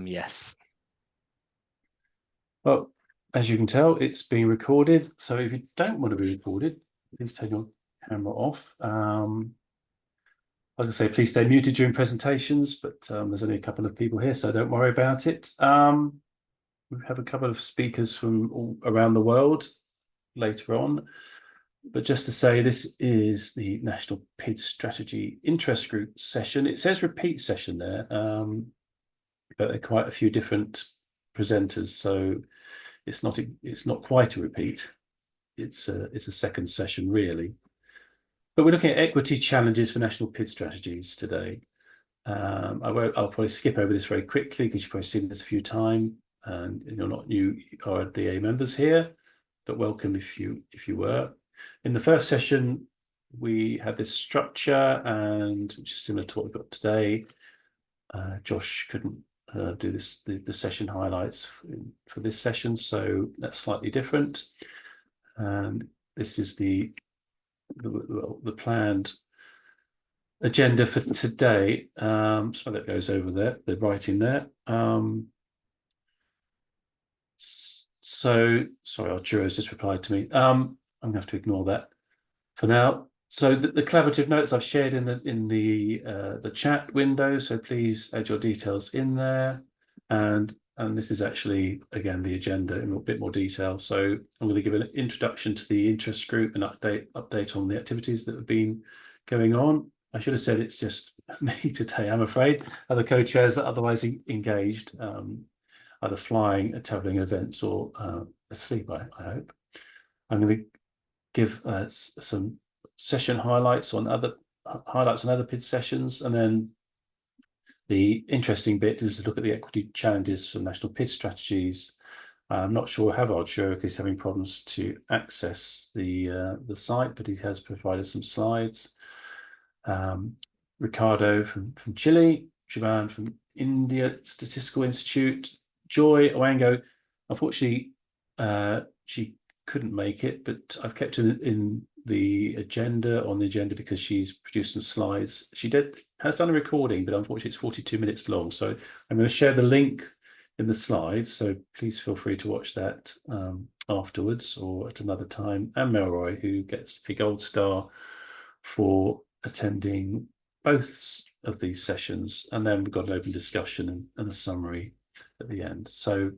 Yes. Well, as you can tell, it's being recorded. So if you don't want to be recorded, please turn your camera off. I was going to say, please stay muted during presentations, but there's only a couple of people here, so don't worry about it. We have a couple of speakers from all around the world later on. But just to say, this is the National PID Strategy Interest Group session. It says repeat session there, but there are quite a few different presenters, so it's not quite a repeat. It's a second session really. But we're looking at equity challenges for national PID strategies today. I'll probably skip over this very quickly because you've probably seen this a few times, and you're not new RDA members here, but welcome if you were. In the first session, we had this structure, and which is similar to what we've got today. Josh couldn't do the session highlights for this session, so that's slightly different. And this is the planned agenda for today. So that goes over there, the writing there. So sorry, Arturo's just replied to me. I'm gonna have to ignore that for now. So the collaborative notes I've shared in the chat window. So please add your details in there, and this is actually again the agenda in a bit more detail. So I'm going to give an introduction to the interest group and update on the activities that have been going on. I should have said it's just me today, I'm afraid. Other co-chairs are otherwise engaged, either flying, traveling events, or asleep, I hope. I'm going to give some session highlights on other PID sessions, and then the interesting bit is to look at the equity challenges for national PID strategies. I'm not sure how Arturo is having problems to access the site, but he has provided some slides. Ricardo from Chile, Siobhan from India Statistical Institute, Joy Owango. Unfortunately, she couldn't make it, but I've kept her on the agenda because she's produced some slides. She has done a recording, but unfortunately it's 42 minutes long. So I'm going to share the link in the slides. So please feel free to watch that afterwards or at another time. And Melroy, who gets a gold star for attending both of these sessions. And then we've got an open discussion and a summary at the end. So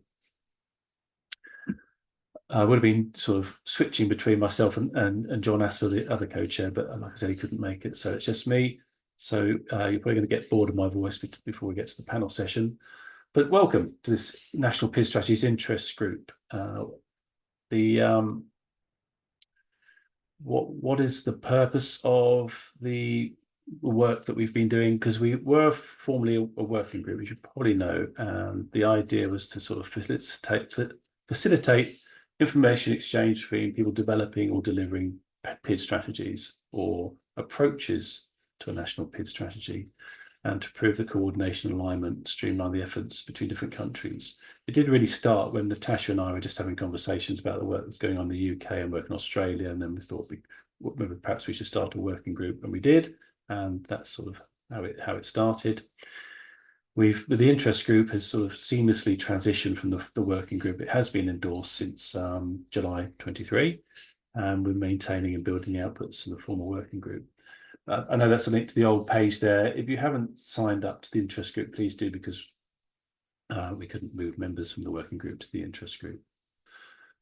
I would have been sort of switching between myself and John Aspel, the other co-chair, but like I said, he couldn't make it, so it's just me. So you're probably going to get bored of my voice before we get to the panel session. But welcome to this National PID Strategies Interest Group. What is the purpose of the work that we've been doing? Because we were formerly a working group, as you probably know, and the idea was to sort of facilitate information exchange between people developing or delivering PID strategies or approaches to a national PID strategy, and to improve the coordination, alignment, streamline the efforts between different countries. It did really start when Natasha and I were just having conversations about the work that's going on in the UK and work in Australia, and then we thought maybe perhaps we should start a working group, and we did, and that's sort of how it started. The interest group has sort of seamlessly transitioned from the working group. It has been endorsed since July 23, and we're maintaining and building outputs in the former working group. I know that's a link to the old page there. If you haven't signed up to the interest group, please do, because we couldn't move members from the working group to the interest group.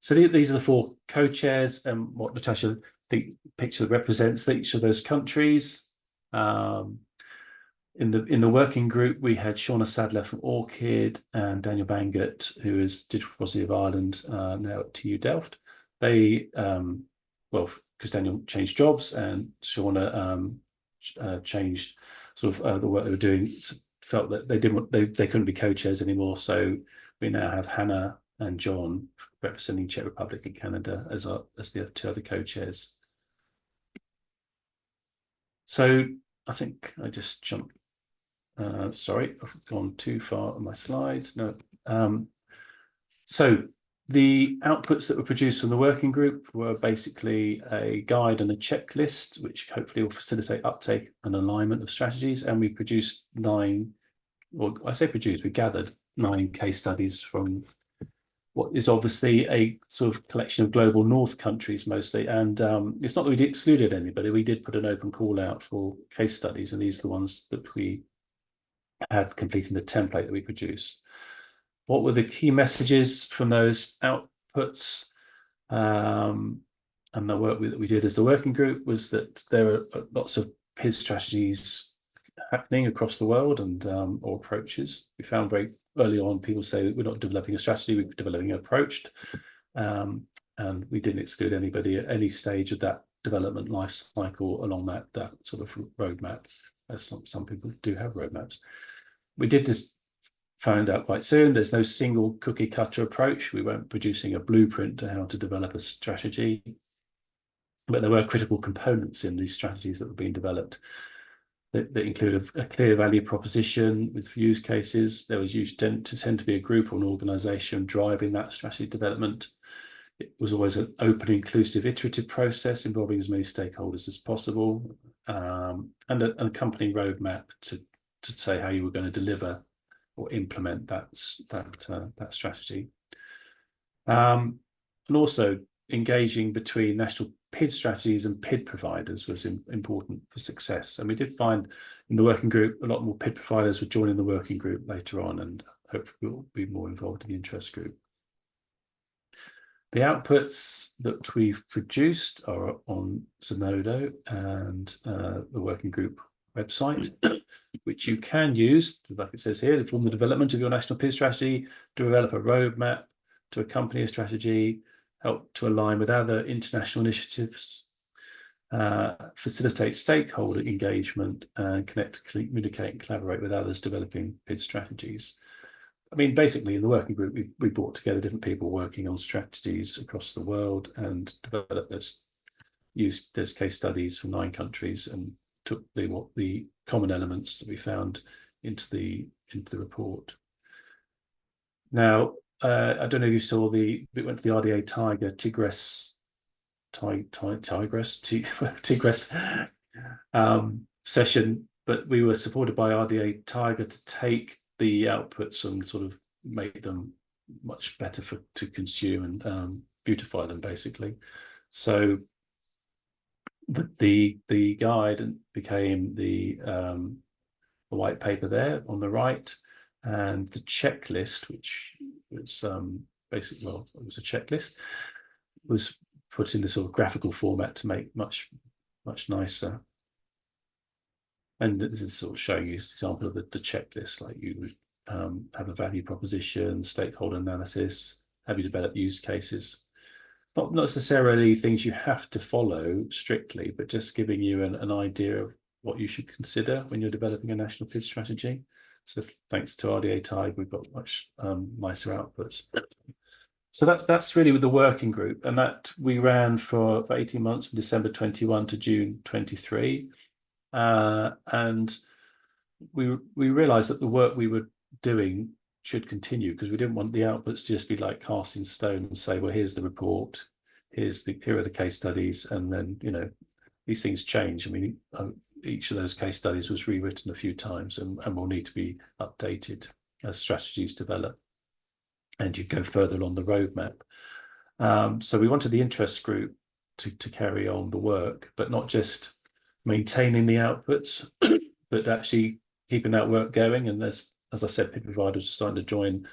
So these are the four co-chairs, and what Natasha the picture represents each of those countries. In the working group, we had Shauna Sadler from Orchid and Daniel Bangert, who is Digital Policy of Ireland, now at TU Delft. They, well, because Daniel changed jobs and Shauna changed sort of the work they were doing, felt that they couldn't be co-chairs anymore. So we now have Hannah and John representing Czech Republic and Canada as the two other co-chairs. So I think I just jumped. Sorry, I've gone too far on my slides. No. So the outputs that were produced from the working group were basically a guide and a checklist, which hopefully will facilitate uptake and alignment of strategies. And we produced 9, or I say produced, we gathered 9 case studies from what is obviously a sort of collection of global north countries mostly. And it's not that we excluded anybody. We did put an open call out for case studies, and these are the ones that we had completing the template that we produced. What were the key messages from those outputs? And the work that we did as the working group was that there are lots of PID strategies happening across the world, and or approaches. We found very early on people say we're not developing a strategy, we're developing an approach, and we didn't exclude anybody at any stage of that development life cycle along that sort of roadmap, as some people do have roadmaps. We did this found out quite soon there's no single cookie cutter approach. We weren't producing a blueprint to how to develop a strategy, but there were critical components in these strategies that were being developed that include a clear value proposition with use cases. There was tend to be a group or an organization driving that strategy development. It was always an open, inclusive, iterative process involving as many stakeholders as possible, and an accompanying roadmap to say how you were going to deliver or implement that strategy. And also engaging between national PID strategies and PID providers was important for success. And we did find in the working group a lot more PID providers were joining the working group later on, and hopefully we'll be more involved in the interest group. The outputs that we've produced are on Zenodo and the working group website, which you can use, like it says here, to form the development of your national PID strategy, to develop a roadmap, to accompany a strategy, help to align with other international initiatives, facilitate stakeholder engagement, and connect, communicate, and collaborate with others developing PID strategies. I mean, basically, in the working group, we brought together different people working on strategies across the world and developed those, used those case studies from 9 countries and took the common elements that we found into the report. Now, I don't know if you saw it went to the RDA Tigris session, but we were supported by RDA Tiger to take the outputs and sort of make them much better to consume and beautify them, basically. So the guide became the white paper there on the right, and the checklist, which was basically, well, it was a checklist, was put in this sort of graphical format to make much nicer. And this is sort of showing you an example of the checklist, like you would have a value proposition, stakeholder analysis, have you developed use cases. Not necessarily things you have to follow strictly, but just giving you an idea of what you should consider when you're developing a national PID strategy. So thanks to RDA Tide, we've got much nicer outputs. So that's really with the working group, and that we ran for 18 months from December 21 to June 23. And we realized that the work we were doing should continue, because we didn't want the outputs to just be like cast in stone and say, well, here's the report, here are the case studies, and then, you know, these things change. I mean, each of those case studies was rewritten a few times and will need to be updated as strategies develop and you go further along the roadmap. So we wanted the interest group to carry on the work, but not just maintaining the outputs, but actually keeping that work going. And as I said, PID providers are starting to join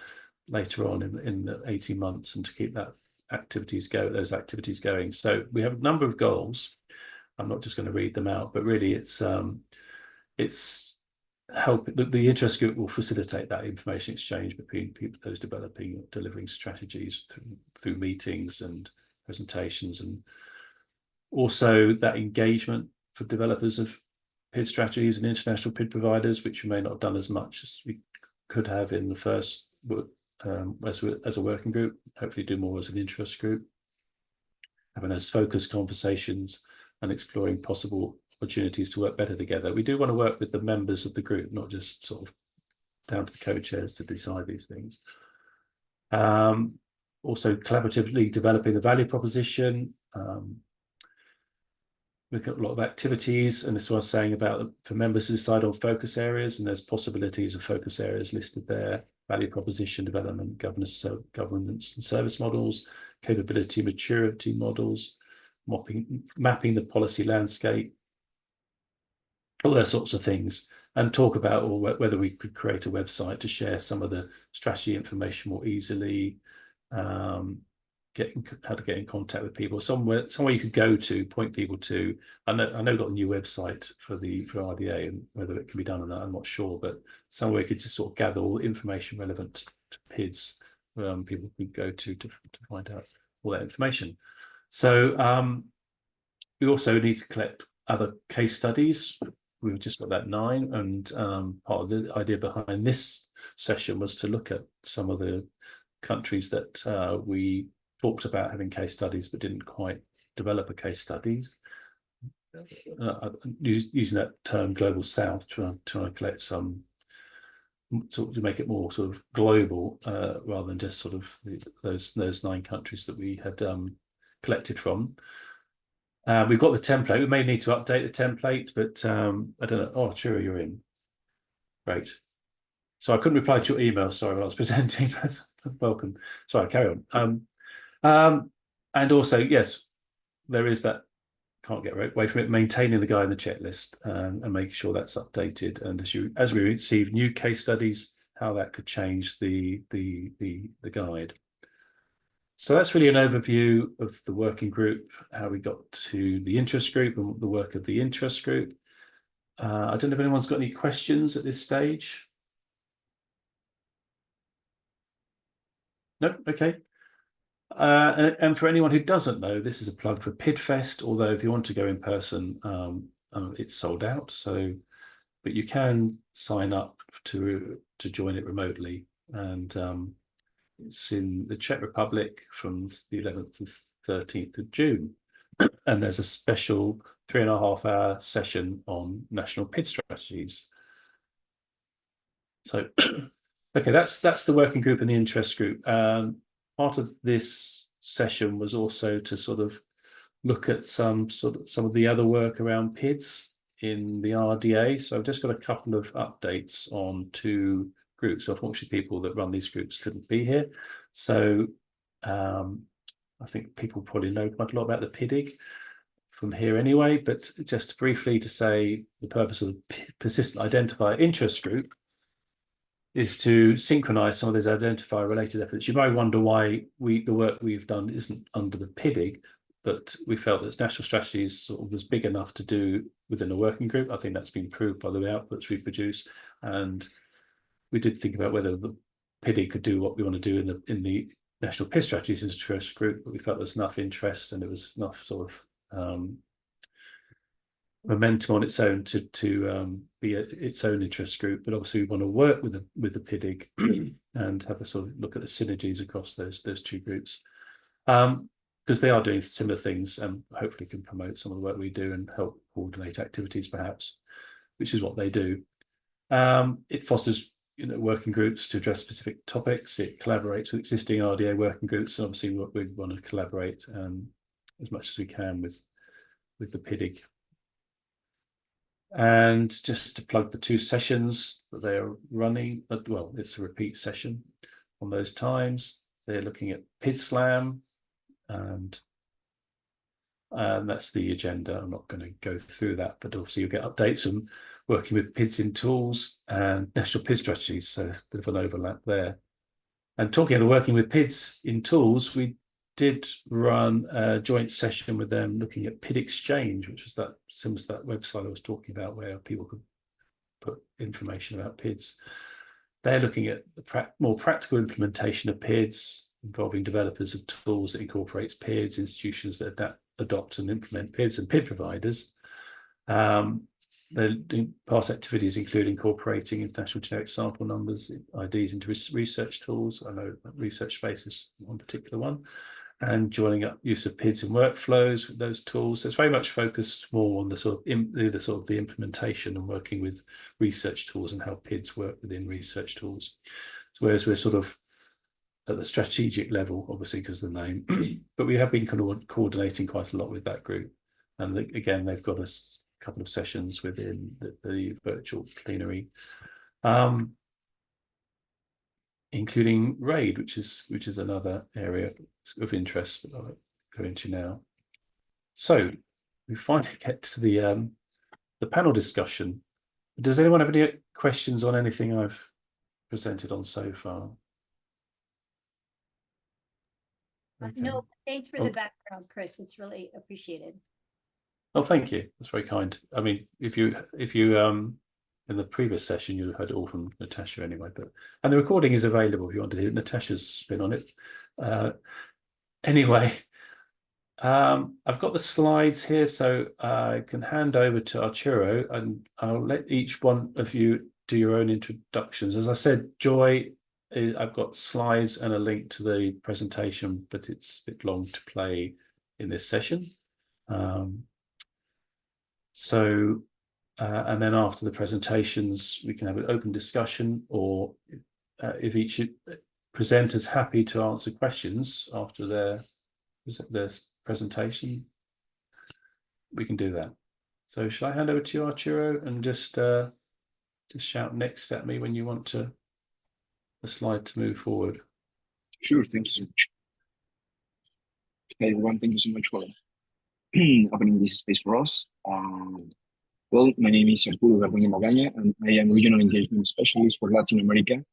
later on in the 18 months, and to keep those activities going. So we have a number of goals. I'm not just going to read them out, but really it's the interest group will facilitate that information exchange between people, those developing or delivering strategies through meetings and presentations, and also that engagement for developers of PID strategies and international PID providers, which we may not have done as much as we could have in the first as a working group. Hopefully do more as an interest group, having those focused conversations and exploring possible opportunities to work better together. We do want to work with the members of the group, not just sort of down to the co-chairs to decide these things. Also collaboratively developing the value proposition. look at a lot of activities, and this is what I was saying about for members to decide on focus areas, and there's possibilities of focus areas listed there: value proposition development, governance and service models, capability maturity models, mapping the policy landscape, all those sorts of things, and talk about whether we could create a website to share some of the strategy information more easily, how to get in contact with people, somewhere you could go to, point people to. I know we've got a new website for RDA, and whether it can be done or not, I'm not sure, but somewhere you could just sort of gather all the information relevant to PIDs. People could go to find out all that information. So we also need to collect other case studies. We've just got that 9, and part of the idea behind this session was to look at some of the countries that we talked about having case studies but didn't quite develop a case studies. Using that term global south, trying to collect some to make it more sort of global, rather than just sort of those 9 countries that we had collected from. We've got the template. We may need to update the template, but I don't know. Oh, sure, you're in. Great. So I couldn't reply to your email, sorry, when I was presenting, but welcome. Sorry, carry on. And also, yes, there is that, can't get away from it, maintaining the guide and the checklist, and making sure that's updated. And as we receive new case studies, how that could change the guide. So that's really an overview of the working group, how we got to the interest group and the work of the interest group. I don't know if anyone's got any questions at this stage. No, okay. And for anyone who doesn't know, this is a plug for PID Fest, although if you want to go in person, it's sold out. So, but you can sign up to join it remotely, and it's in the Czech Republic from the 11th to 13th of June. And there's a special 3.5-hour session on national PID strategies. So, okay, that's the working group and the interest group. Part of this session was also to sort of look at some of the other work around PIDs in the RDA. So I've just got a couple of updates on 2 groups. So unfortunately, people that run these groups couldn't be here. So I think people probably know quite a lot about the PIDIG from here anyway, but just briefly to say the purpose of the persistent identifier interest group is to synchronize some of these identifier related efforts. You might wonder why the work we've done isn't under the PIDIG, but we felt that national strategies sort of was big enough to do within a working group. I think that's been proved by the outputs we produce, and we did think about whether the PIDIG could do what we want to do in the national PID strategies interest group, but we felt there's enough interest and it was enough sort of momentum on its own to be its own interest group. But obviously we want to work with the PIDIG and have a sort of look at the synergies across those 2 groups, because they are doing similar things, and hopefully can promote some of the work we do and help coordinate activities perhaps, which is what they do. It fosters working groups to address specific topics. It collaborates with existing RDA working groups, and obviously we want to collaborate as much as we can with the PIDIG. And just to plug the 2 sessions that they are running, well, it's a repeat session on those times. They're looking at PID Slam, and that's the agenda. I'm not going to go through that, but obviously you'll get updates from working with PIDs in tools and national PID strategies, so a bit of an overlap there. And talking of working with PIDs in tools, we did run a joint session with them looking at PID Exchange, which was that similar to that website I was talking about, where people could put information about PIDs. They're looking at the more practical implementation of PIDs, involving developers of tools that incorporates PIDs, institutions that adopt and implement PIDs, and PID providers. Past activities include incorporating international generic sample numbers, IDs, into research tools. I know research space is one particular one, and joining up use of PIDs in workflows with those tools. So it's very much focused more on the sort of the implementation and working with research tools and how PIDs work within research tools. So whereas we're sort of at the strategic level, obviously because of the name, but we have been kind of coordinating quite a lot with that group. And again, they've got a couple of sessions within the virtual plenary, including RAID, which is another area of interest that I'll go into now. So we finally get to the panel discussion. Does anyone have any questions on anything I've presented on so far? Okay. No, thanks for the background, Chris. It's really appreciated. Oh, thank you. That's very kind. I mean, if you in the previous session you heard it all from Natasha anyway, and the recording is available if you want to hear Natasha's spin on it. Anyway, I've got the slides here, so I can hand over to Arturo, and I'll let each one of you do your own introductions. As I said, Joy, I've got slides and a link to the presentation, but it's a bit long to play in this session. And then after the presentations, we can have an open discussion, or if each presenter's happy to answer questions after their presentation, we can do that. So shall I hand over to you, Arturo, and just shout next at me when you want the slide to move forward? Sure, thank you so much. Hey everyone, thank you so much for opening this space for us. Well, my name is Arturo Garduño Magaña, and I am Regional Engagement Specialist for Latin America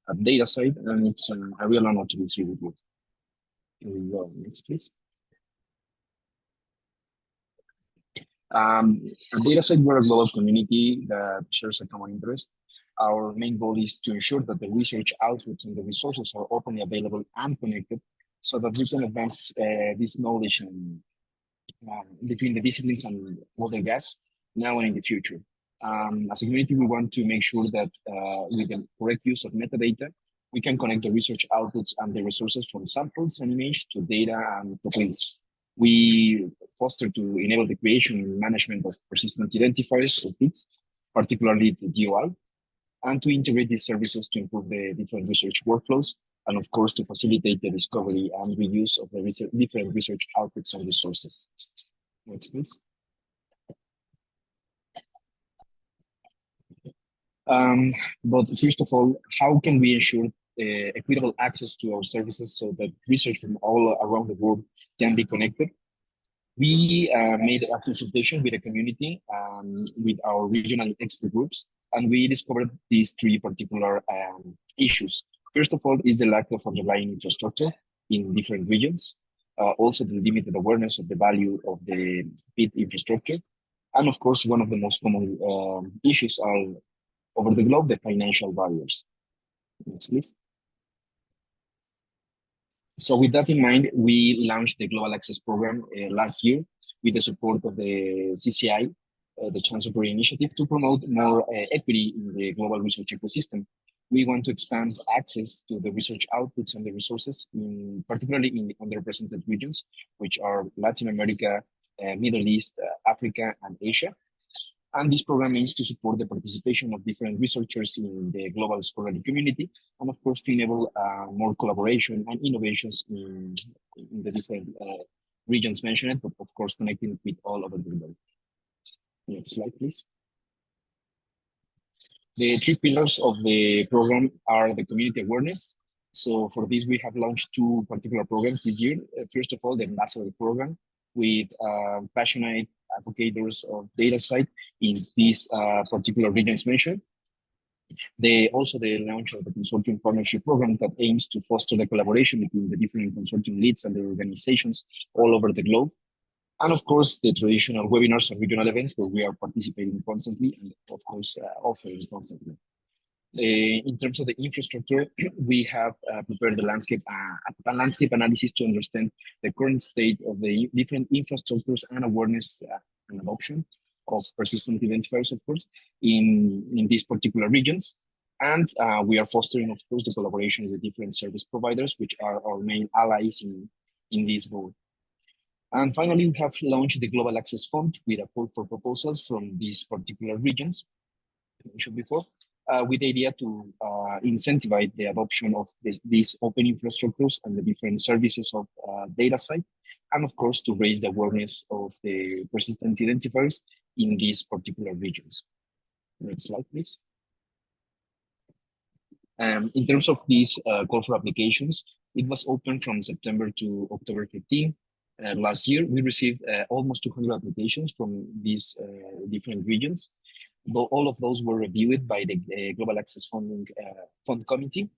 at DataSite, and it's a real honor to be here with you. Here we go. Next, please. At DataSite, we're a global community that shares a common interest. Our main goal is to ensure that the research outputs and the resources are openly available and connected, so that we can advance this knowledge and between the disciplines and other gaps now and in the future. As a community, we want to make sure that with the correct use of metadata, we can connect the research outputs and the resources from samples and image to data and to links. We foster to enable the creation and management of persistent identifiers or PIDs, particularly the DOI, and to integrate these services to improve the different research workflows, and of course to facilitate the discovery and reuse of the different research outputs and resources. Next, please. But first of all, how can we ensure equitable access to our services so that research from all around the world can be connected? We made a consultation with the community, with our regional expert groups, and we discovered these three particular issues. First of all is the lack of underlying infrastructure in different regions, also the limited awareness of the value of the PID infrastructure, and of course, one of the most common issues are over the globe, the financial barriers. Next, please. So with that in mind, we launched the Global Access Program last year with the support of the CCI, the Chancery Initiative, to promote more equity in the global research ecosystem. We want to expand access to the research outputs and the resources, particularly in the underrepresented regions, which are Latin America, Middle East, Africa, and Asia. And this program aims to support the participation of different researchers in the global scholarly community, and of course to enable more collaboration and innovations in the different regions mentioned, but of course connecting with all over the world. Next slide, please. The three pillars of the program are the community awareness. So for this, we have launched two particular programs this year. First of all, the Ambassador program with passionate advocates of DataSite in these particular regions mentioned. Also the launch of the consortium partnership program that aims to foster the collaboration between the different consortium leads and the organizations all over the globe. And of course, the traditional webinars and regional events where we are participating constantly and of course offering constantly. In terms of the infrastructure, we have prepared the landscape analysis to understand the current state of the different infrastructures and awareness and adoption of persistent identifiers, of course, in these particular regions. And we are fostering, of course, the collaboration with different service providers, which are our main allies in this goal. And finally, we have launched the Global Access Fund with a call for proposals from these particular regions, mentioned before, with the idea to incentivize the adoption of these open infrastructures and the different services of DataSite, and of course to raise the awareness of the persistent identifiers in these particular regions. Next slide, please. In terms of these call for applications, it was open from September to October 15. Last year, we received almost 200 applications from these different regions. Though all of those were reviewed by the Global Access Fund Committee,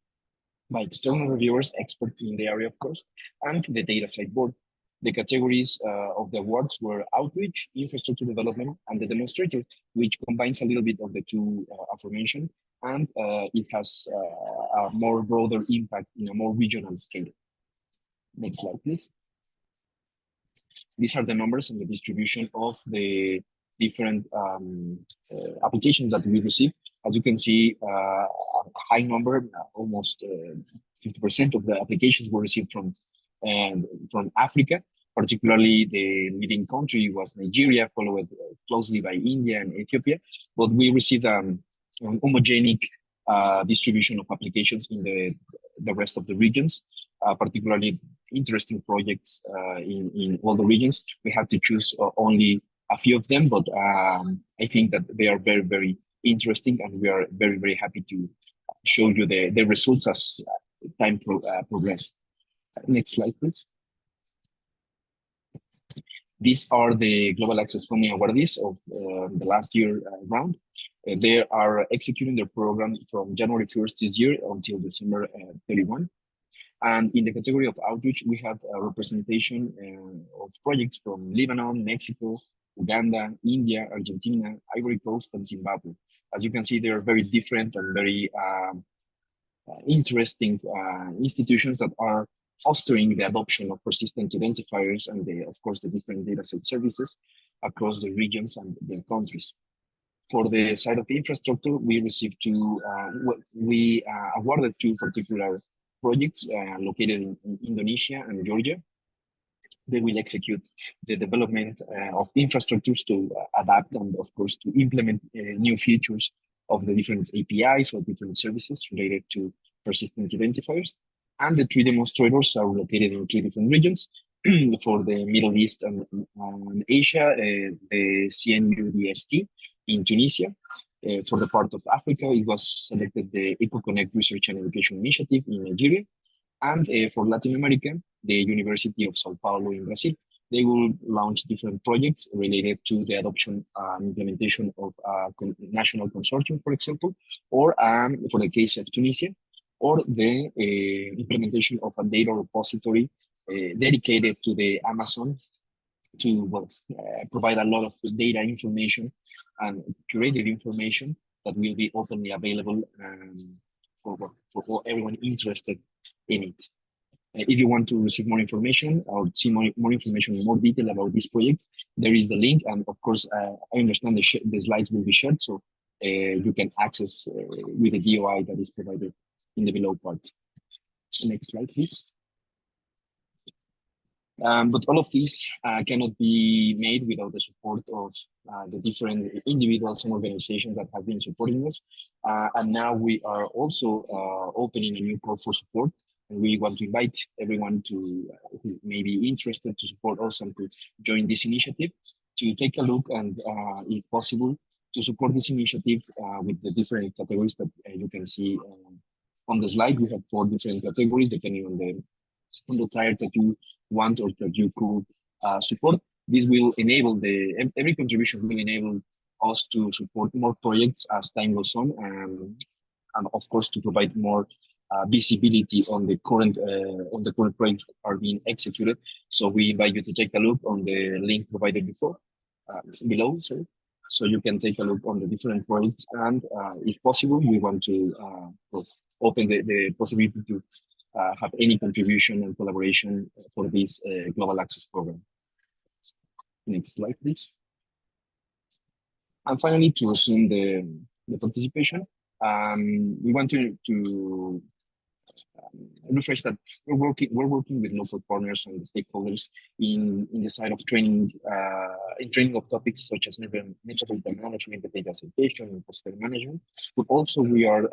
by external reviewers, experts in the area, of course, and the data site board. The categories of the awards were outreach, infrastructure development, and the demonstrator, which combines a little bit of the two aforementioned, and it has a more broader impact in a more regional scale. Next slide, please. These are the numbers and the distribution of the different applications that we received. As you can see, a high number, almost 50% of the applications were received from Africa. Particularly, the leading country was Nigeria, followed closely by India and Ethiopia. But we received an homogenic distribution of applications in the rest of the regions, particularly interesting projects in all the regions. We had to choose only a few of them, but I think that they are very, very interesting, and we are very, very happy to show you the results as time progressed. Next slide, please. These are the Global Access Funding awardees of the last year round. They are executing their program from January 1st this year until December 31. And in the category of outreach, we have a representation of projects from Lebanon, Mexico, Uganda, India, Argentina, Ivory Coast, and Zimbabwe. As you can see, they are very different and very interesting institutions that are fostering the adoption of persistent identifiers and, of course, the different dataset services across the regions and the countries. For the side of the infrastructure, we received awarded two particular projects located in Indonesia and Georgia. They will execute the development of infrastructures to adapt and, of course, to implement new features of the different APIs or different services related to persistent identifiers. And the three demonstrators are located in three different regions. For the Middle East and Asia, the CNUDST in Tunisia. For the part of Africa, it was selected the EcoConnect Research and Education Initiative in Nigeria. And for Latin America, the University of Sao Paulo in Brazil. They will launch different projects related to the adoption and implementation of a national consortium, for example, or for the case of Tunisia, or the implementation of a data repository dedicated to the Amazon to provide a lot of data information and curated information that will be openly available for everyone interested in it. If you want to receive more information or see more information in more detail about these projects, there is the link. And of course, I understand the slides will be shared, so you can access with the DOI that is provided in the below part. Next slide, please. But all of these cannot be made without the support of the different individuals and organizations that have been supporting us. And now we are also opening a new call for support. And we want to invite everyone who may be interested to support us and to join this initiative, to take a look and, if possible, to support this initiative with the different categories that you can see on the slide. We have 4 different categories depending on the tier that you want or that you could support. This will enable every contribution will enable us to support more projects as time goes on, and of course to provide more visibility on the current projects that are being executed. So we invite you to take a look on the link provided below, sorry. So you can take a look on the different projects, and if possible, we want to open the possibility to have any contribution and collaboration for this Global Access Program. Next slide, please. And finally, to resume the participation, we want to refresh that we're working with local partners and stakeholders in the side of training, in training of topics such as metropolitan management, data citation, and poster management. But also we are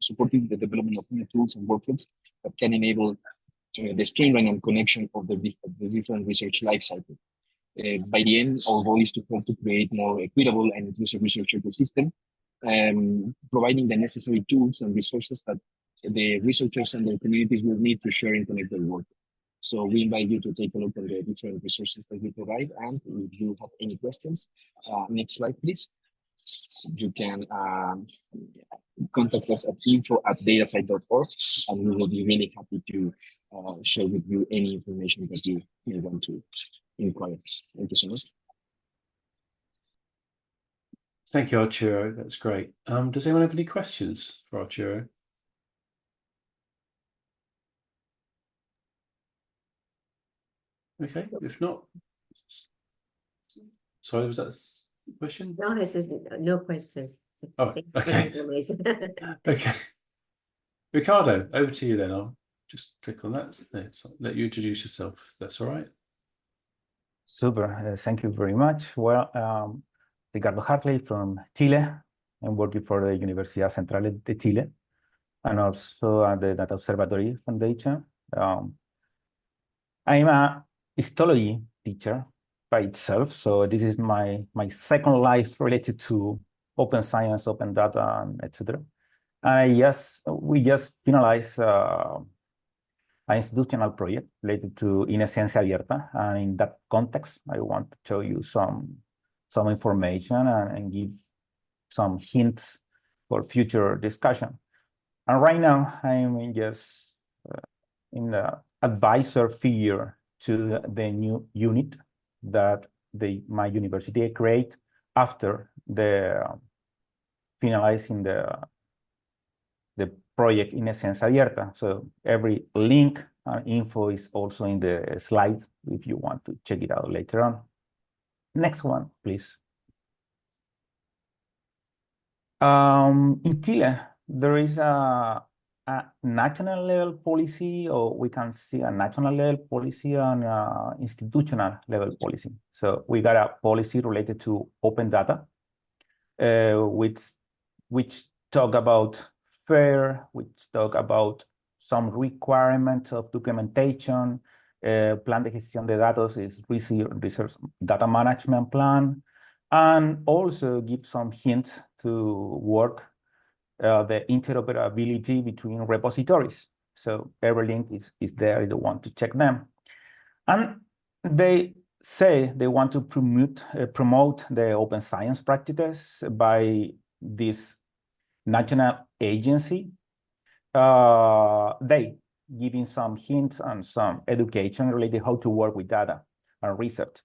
supporting the development of new tools and workflows that can enable the streamline and connection of the different research life cycle. By the end, our goal is to help to create more equitable and inclusive research ecosystem, providing the necessary tools and resources that the researchers and their communities will need to share and connect their work. So we invite you to take a look at the different resources that we provide. And if you have any questions, next slide, please. You can contact us at info@datasite.org, and we will be really happy to share with you any information that you may want to inquire. Thank you so much. Thank you, Arturo. That's great. Does anyone have any questions for Arturo? Okay, if not, sorry, was that a question? No, this is no questions. Oh, Thank you for the okay. information. Okay. Ricardo, over to you then. I'll just click on that. Let you introduce yourself. That's all right. Super. Thank you very much. Well, Ricardo Hartley from Chile. I'm working for the Universidad Central de Chile and also at the Data Observatory Foundation. I'm a histology teacher by itself, so this is my second life related to open science, open data, and etc. And we just finalized an institutional project related to In Ciencia Abierta, and in that context, I want to show you some information and give some hints for future discussion. And right now, I'm just in the advisor figure to the new unit that my university create after finalizing the project In Ciencia Abierta. So every link and info is also in the slides if you want to check it out later on. Next one, please. In Chile, there is a national level policy, or we can see a national level policy and institutional level policy. So we got a policy related to open data, which talk about fair, which talk about some requirements of documentation. Plan de gestión de datos is research data management plan, and also give some hints to work the interoperability between repositories. So every link is there if you want to check them. And they say they want to promote the open science practices by this national agency. They giving some hints and some education related how to work with data and research,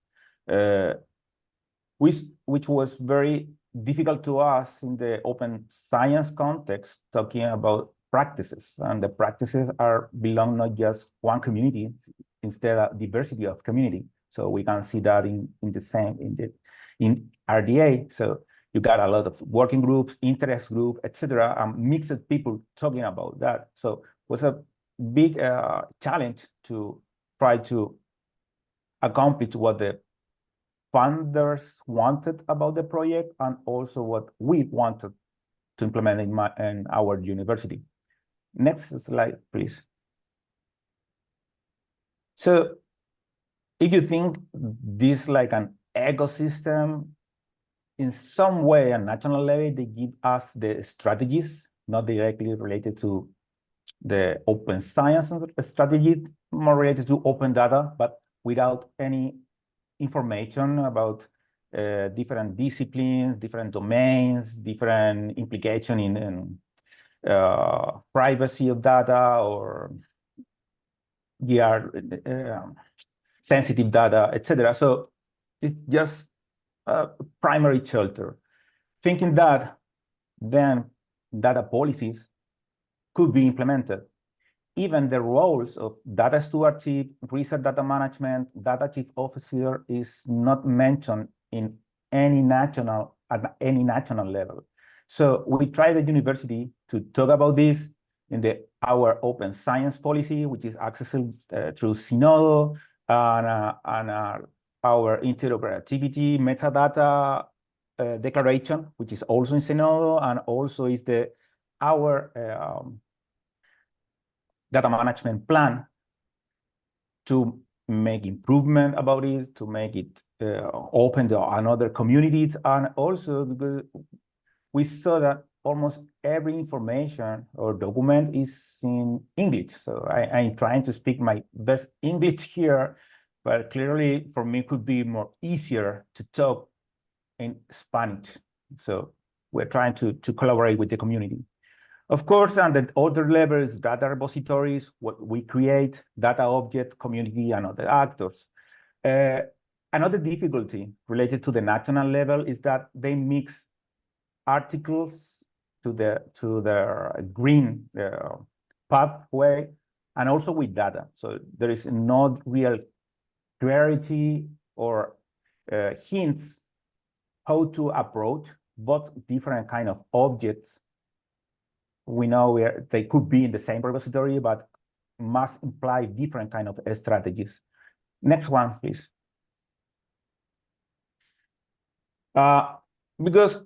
which was very difficult to us in the open science context, talking about practices, and the practices belong not just one community, instead a diversity of community. So we can see that in RDA. So you got a lot of working groups, interest group, etc., and mixed people talking about that. So it was a big challenge to try to accomplish what the funders wanted about the project and also what we wanted to implement in our university. Next slide, please. So if you think this like an ecosystem, in some way, at national level, they give us the strategies, not directly related to the open science strategy, more related to open data, but without any information about different disciplines, different domains, different implication in privacy of data or sensitive data, etc. So it's just a primary shelter. Thinking that then data policies could be implemented. Even the roles of data stewardship, research data management, data chief officer is not mentioned in any national level. So we try the university to talk about this in our open science policy, which is accessible through Synodo, and our interoperability metadata declaration, which is also in Synodo, and also is our data management plan, to make improvement about it, to make it open to another communities, and also because we saw that almost every information or document is in English. So I'm trying to speak my best English here, but clearly for me it could be more easier to talk in Spanish. So we're trying to collaborate with the community. Of course, on the other levels, data repositories, what we create, data object, community, and other actors. Another difficulty related to the national level is that they mix articles to the green pathway and also with data. So there is not real clarity or hints how to approach both different kind of objects. We know they could be in the same repository, but must imply different kind of strategies. Next one, please. Because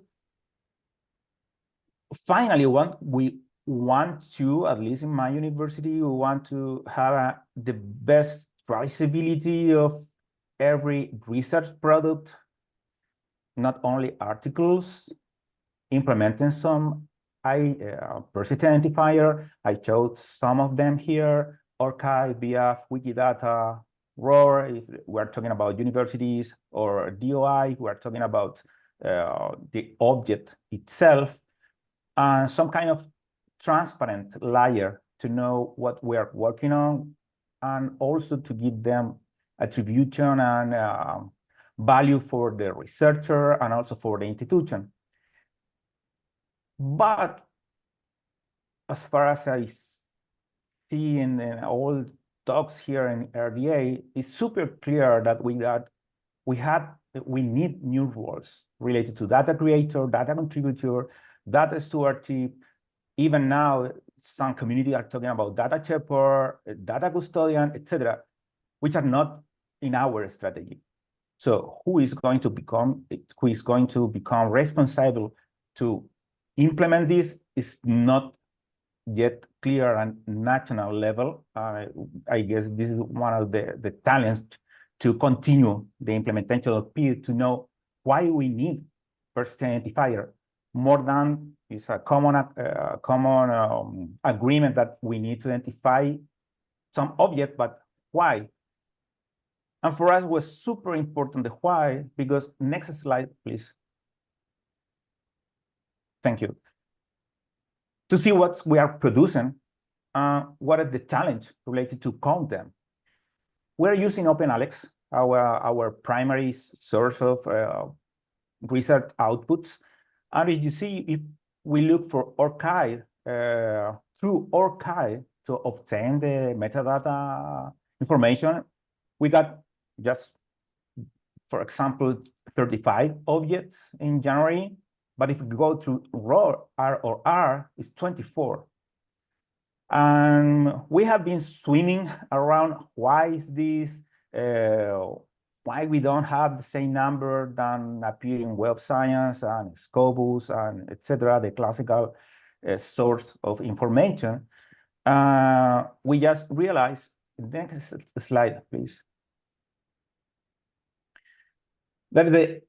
finally, we want to, at least in my university, we want to have the best traceability of every research product, not only articles, implementing some persistent identifier. I showed some of them here: archive, BF, Wikidata, ROR, if we're talking about universities, or DOI, we're talking about the object itself, and some kind of transparent layer to know what we're working on, and also to give them attribution and value for the researcher and also for the institution. But as far as I see in all talks here in RDA, it's super clear that we need new roles related to data creator, data contributor, data stewardship. Even now, some community are talking about data shepherd, data custodian, etc., which are not in our strategy. So who is going to become responsible to implement this is not yet clear on national level. I guess this is one of the talents to continue the implementation of PID, to know why we need persistent identifier, more than it's a common agreement that we need to identify some object, but why? And for us, it was super important the why, because next slide, please. Thank you. To see what we are producing, what are the challenge related to content. We're using OpenAlex, our primary source of research outputs. And as you see, if we look for archive, through archive to obtain the metadata information, we got just, for example, 35 objects in January. But if we go to ROR, R, it's 24. And we have been swimming around why is this, why we don't have the same number than appear in Web Science and Scopus and etc., the classical source of information. We just realized, next slide, please, that the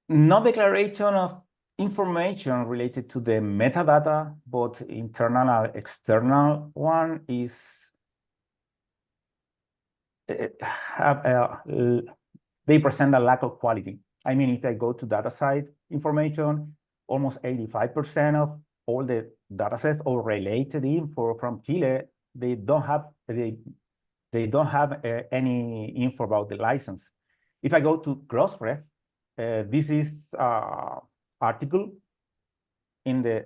non-declaration of information related to the metadata, both internal and external one, is they present a lack of quality. I mean, if I go to data site information, almost 85% of all the data sets or related info from Chile, they don't have any info about the license. If I go to Crossref, this is article. In the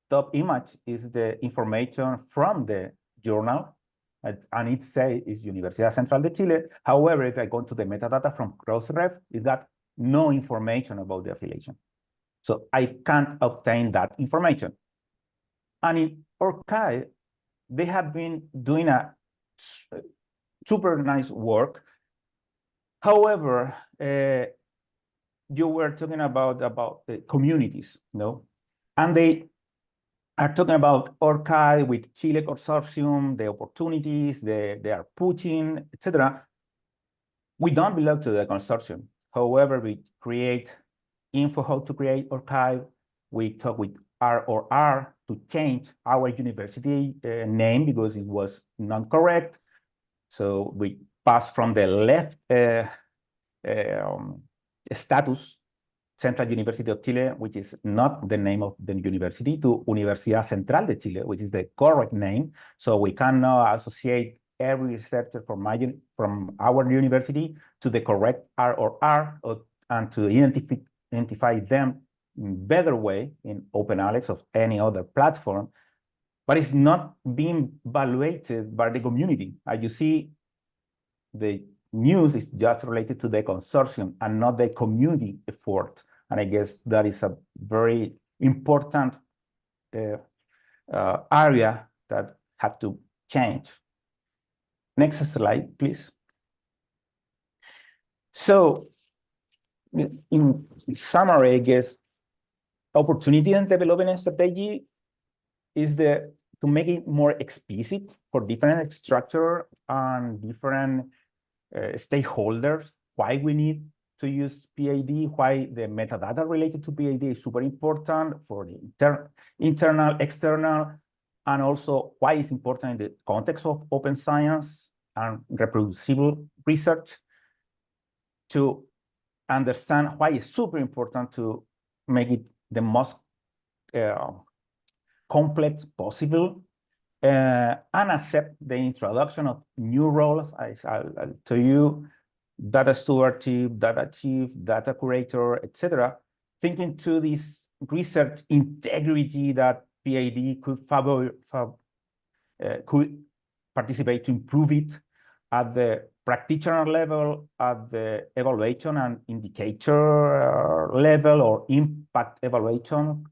top image is the information from the journal, and it says it's Universidad Central de Chile. However, if I go to the metadata from Crossref, is that no information about the affiliation. So I can't obtain that information. And in archive, they have been doing a super nice work. However, you were talking about the communities, no? And they are talking about archive with Chile consortium, the opportunities they are pushing, etc. We don't belong to the consortium. However, we create info how to create archive. We talk with ROR to change our university name because it was not correct. So we pass from the left status, Central University of Chile, which is not the name of the university, to Universidad Central de Chile, which is the correct name. So we can now associate every researcher from our university to the correct ROR and to identify them in better way in OpenAlex or any other platform. But it's not being evaluated by the community. As you see, the news is just related to the consortium and not the community effort. And I guess that is a very important area that had to change. Next slide, please. So in summary, I guess, opportunity and development strategy is to make it more explicit for different structure and different stakeholders, why we need to use PID, why the metadata related to PID is super important for the internal, external, and also why it's important in the context of open science and reproducible research, to understand why it's super important to make it the most complex possible, and accept the introduction of new roles. I'll tell you, data stewardship, data chief, data curator, etc. Thinking to this research integrity that PID could participate to improve it at the practitioner level, at the evaluation and indicator level or impact evaluation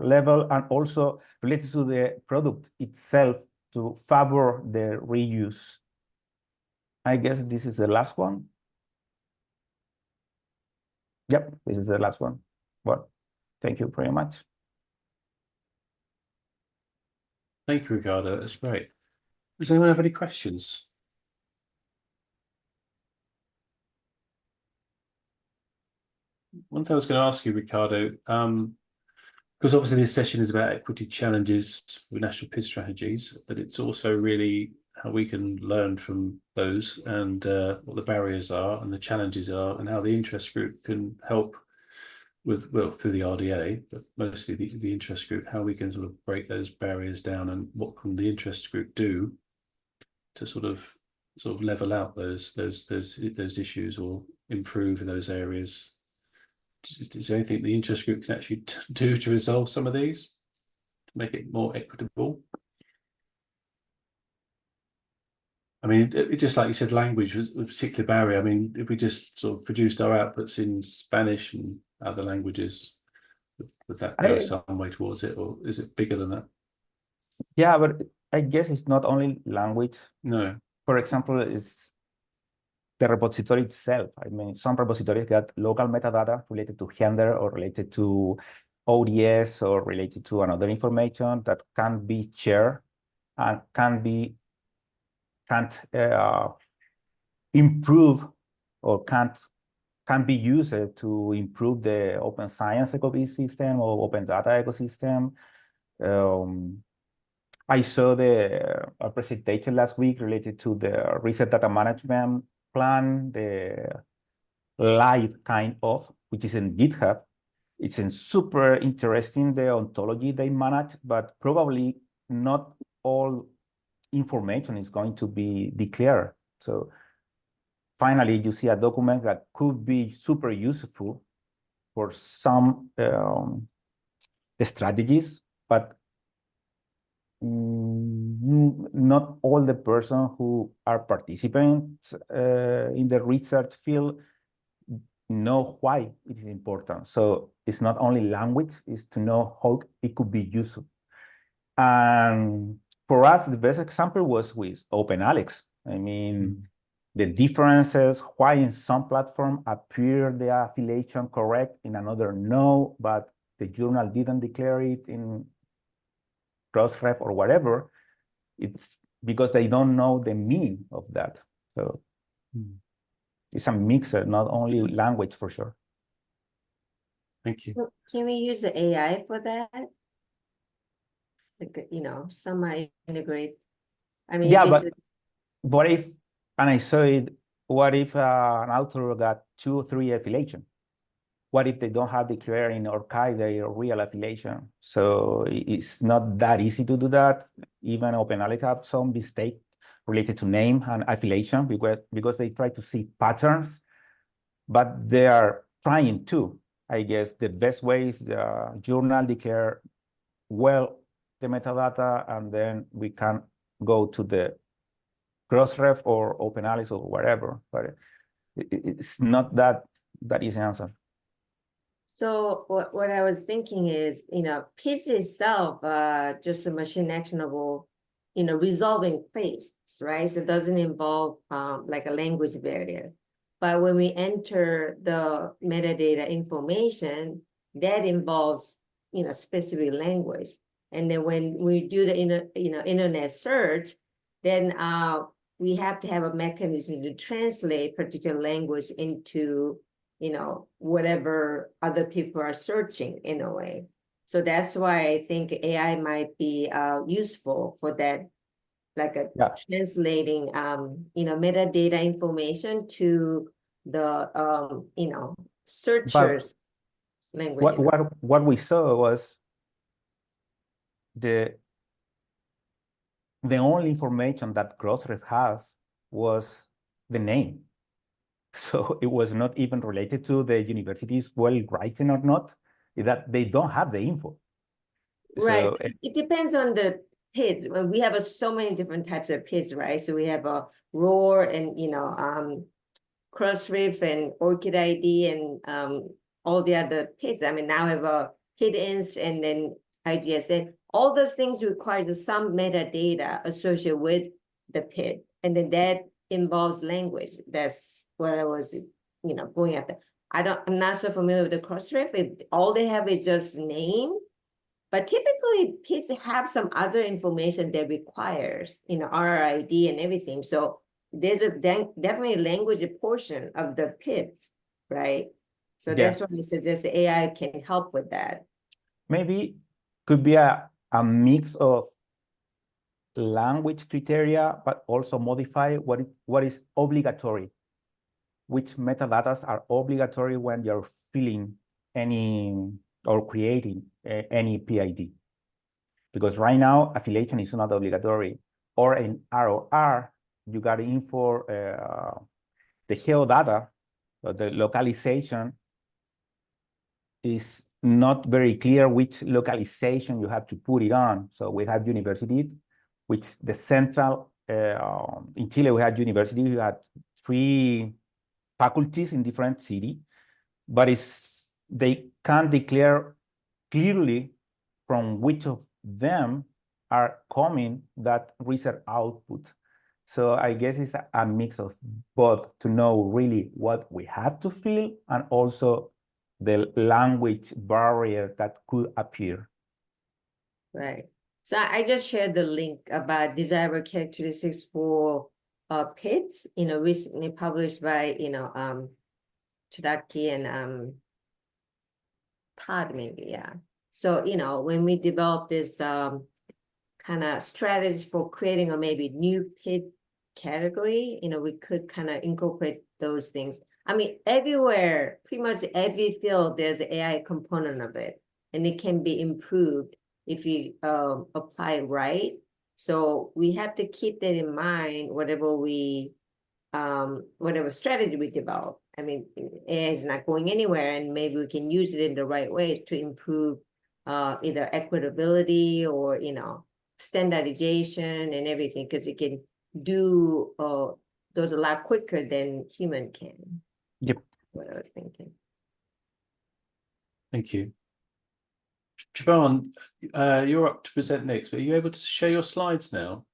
level, and also related to the product itself to favor the reuse. I guess this is the last one. Yep, this is the last one. Well, thank you very much. Thank you, Ricardo. That's great. Does anyone have any questions? One thing I was going to ask you, Ricardo, because obviously this session is about equity challenges with national PID strategies, but it's also really how we can learn from those and what the barriers are and the challenges are, and how the interest group can help with, well, through the RDA, but mostly the interest group, how we can sort of break those barriers down, and what can the interest group do to sort of level out those issues or improve in those areas. Is there anything the interest group can actually do to resolve some of these, to make it more equitable? I mean, it just like you said, language was a particular barrier. I mean, if we just sort of produced our outputs in Spanish and other languages, would that go some way towards it, or is it bigger than that? Yeah, but I guess it's not only language. No. For example, it's the repository itself. I mean, some repositories got local metadata related to gender or related to ODS or related to another information that can't be shared and can't improve or can't be used to improve the open science ecosystem or open data ecosystem. I saw a presentation last week related to the research data management plan, the live kind of, which is in GitHub. It's in super interesting, the ontology they manage, but probably not all information is going to be declared. So finally, you see a document that could be super useful for some strategies, but not all the persons who are participants in the research field know why it is important. So it's not only language, it's to know how it could be useful. And for us, the best example was with OpenAlex. I mean, the differences, why in some platform appear the affiliation correct, in another no, but the journal didn't declare it in crossref or whatever, it's because they don't know the meaning of that. So it's a mixer, not only language for sure. Thank you. Well, can we use the AI for that? Like, semi-integrate. I mean, Yeah, if but it's, what if, and I saw it, what if an author got 2 or 3 affiliation? What if they don't have declared in archive their real affiliation? So it's not that easy to do that. Even OpenAI have some mistake related to name and affiliation because they try to see patterns, but they are trying to. I guess the best way is the journal declare well the metadata, and then we can go to the Crossref or OpenAI or whatever. But it's not that easy answer. so what I was thinking is, PIDs itself, just a machine actionable, resolving place, right? So it doesn't involve like a language barrier. But when we enter the metadata information, that involves, specific language. And then when we do the internet search, then we have to have a mechanism to translate particular language into whatever other people are searching in a way. So that's why I think AI might be useful for that, like a Yeah. translating metadata information to the searchers language. What we saw was the only information that Crossref has was the name. So it was not even related to the university's well writing or not, that they don't have the info. Right. So It depends on the PIDs. We have so many different types of PIDs, right? So we have a ROAR and Crossref and Orchid ID and all the other PIDs. I mean, now I have a PID-INST and then IGSN. All those things require some metadata associated with the PID. And then that involves language. That's what I was, going after. I'm not so familiar with the Crossref. If all they have is just name, but typically PIDs have some other information that requires, RRID and everything. So there's definitely language portion of the PIDs, right? So that's why we suggest the AI can help with that. maybe could be a mix of language criteria, but also modify what is obligatory, which metadata are obligatory when you're filling any or creating any PID. Because right now, affiliation is not obligatory. Or in ROR, you got info, the geodata, the localization is not very clear which localization you have to put it on. So we have universities, which the central, in Chile, we had universities who had 3 faculties in different cities, but they can't declare clearly from which of them are coming that research output. So I guess it's a mix of both to know really what we have to fill and also the language barrier that could appear. Right. So I just shared the link about desirable characteristics for PIDs, recently published by, Chodaki and Todd, maybe, yeah. So, when we develop this kind of strategies for creating a maybe new PID category, we could kind of incorporate those things. I mean, everywhere, pretty much every field, there's an AI component of it, and it can be improved if you apply it right. So we have to keep that in mind, whatever strategy we develop. I mean, AI is not going anywhere, and maybe we can use it in the right ways to improve either equitability or, standardization and everything, because it can do those a lot quicker than human can. Yep. What I was thinking. Thank you. Siobhan, you're up to present next, but are you able to share your slides now?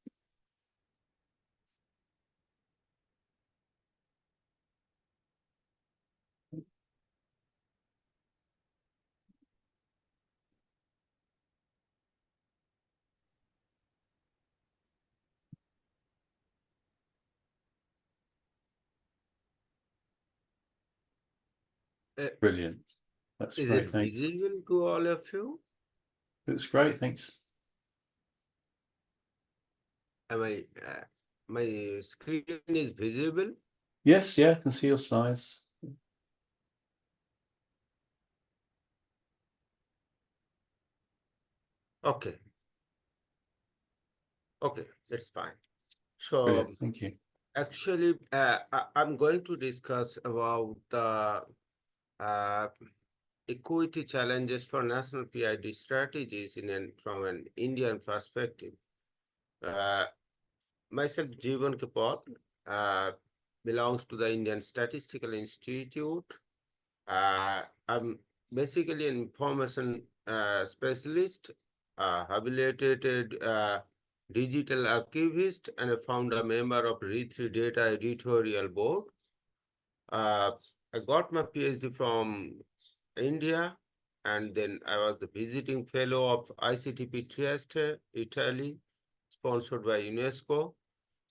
Brilliant. That's Is great. it Thanks. visible to all of you? It's great. Thanks. Am I, my screen is visible? Yes. Yeah. I can see your slides. Okay. Okay, that's fine. So Brilliant. Thank you. actually, I'm going to discuss about the equity challenges for national PID strategies from an Indian perspective. Myself, Jeevan Kapoor, belongs to the Indian Statistical Institute. I'm basically an information specialist, habilitated digital archivist, and a founder member of R3 Data Editorial Board. I got my PhD from India, and then I was the visiting fellow of ICTP Trieste, Italy, sponsored by UNESCO.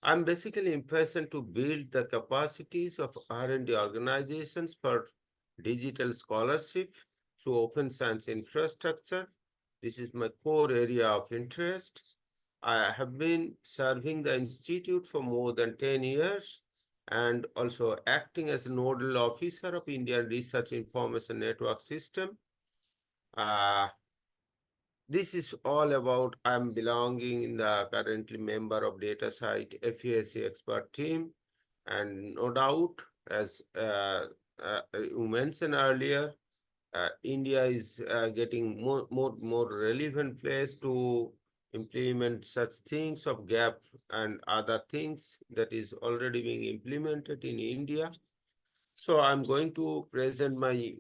I'm basically impatient to build the capacities of R&D organizations for digital scholarship through open science infrastructure. This is my core area of interest. I have been serving the institute for more than 10 years and also acting as a nodal officer of Indian Research Information Network System. This is all about I'm belonging in the currently member of DataCite FAC expert team, and no doubt, as you mentioned earlier, India is getting more relevant place to implement such things of gap and other things that is already being implemented in India. So I'm going to present my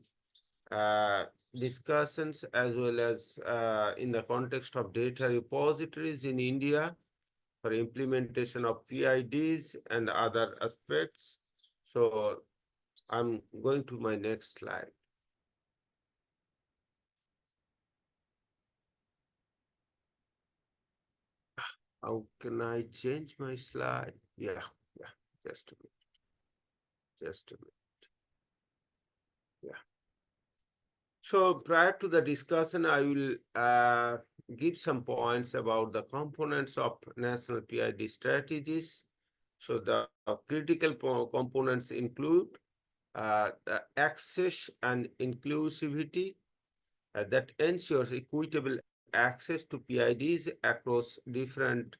discussions as well as in the context of data repositories in India for implementation of PIDs and other aspects. So I'm going to my next slide. How can I change my slide? Yeah, just a minute. Just a minute. Yeah. So prior to the discussion, I will give some points about the components of national PID strategies. So the critical components include the access and inclusivity that ensures equitable access to PIDs across different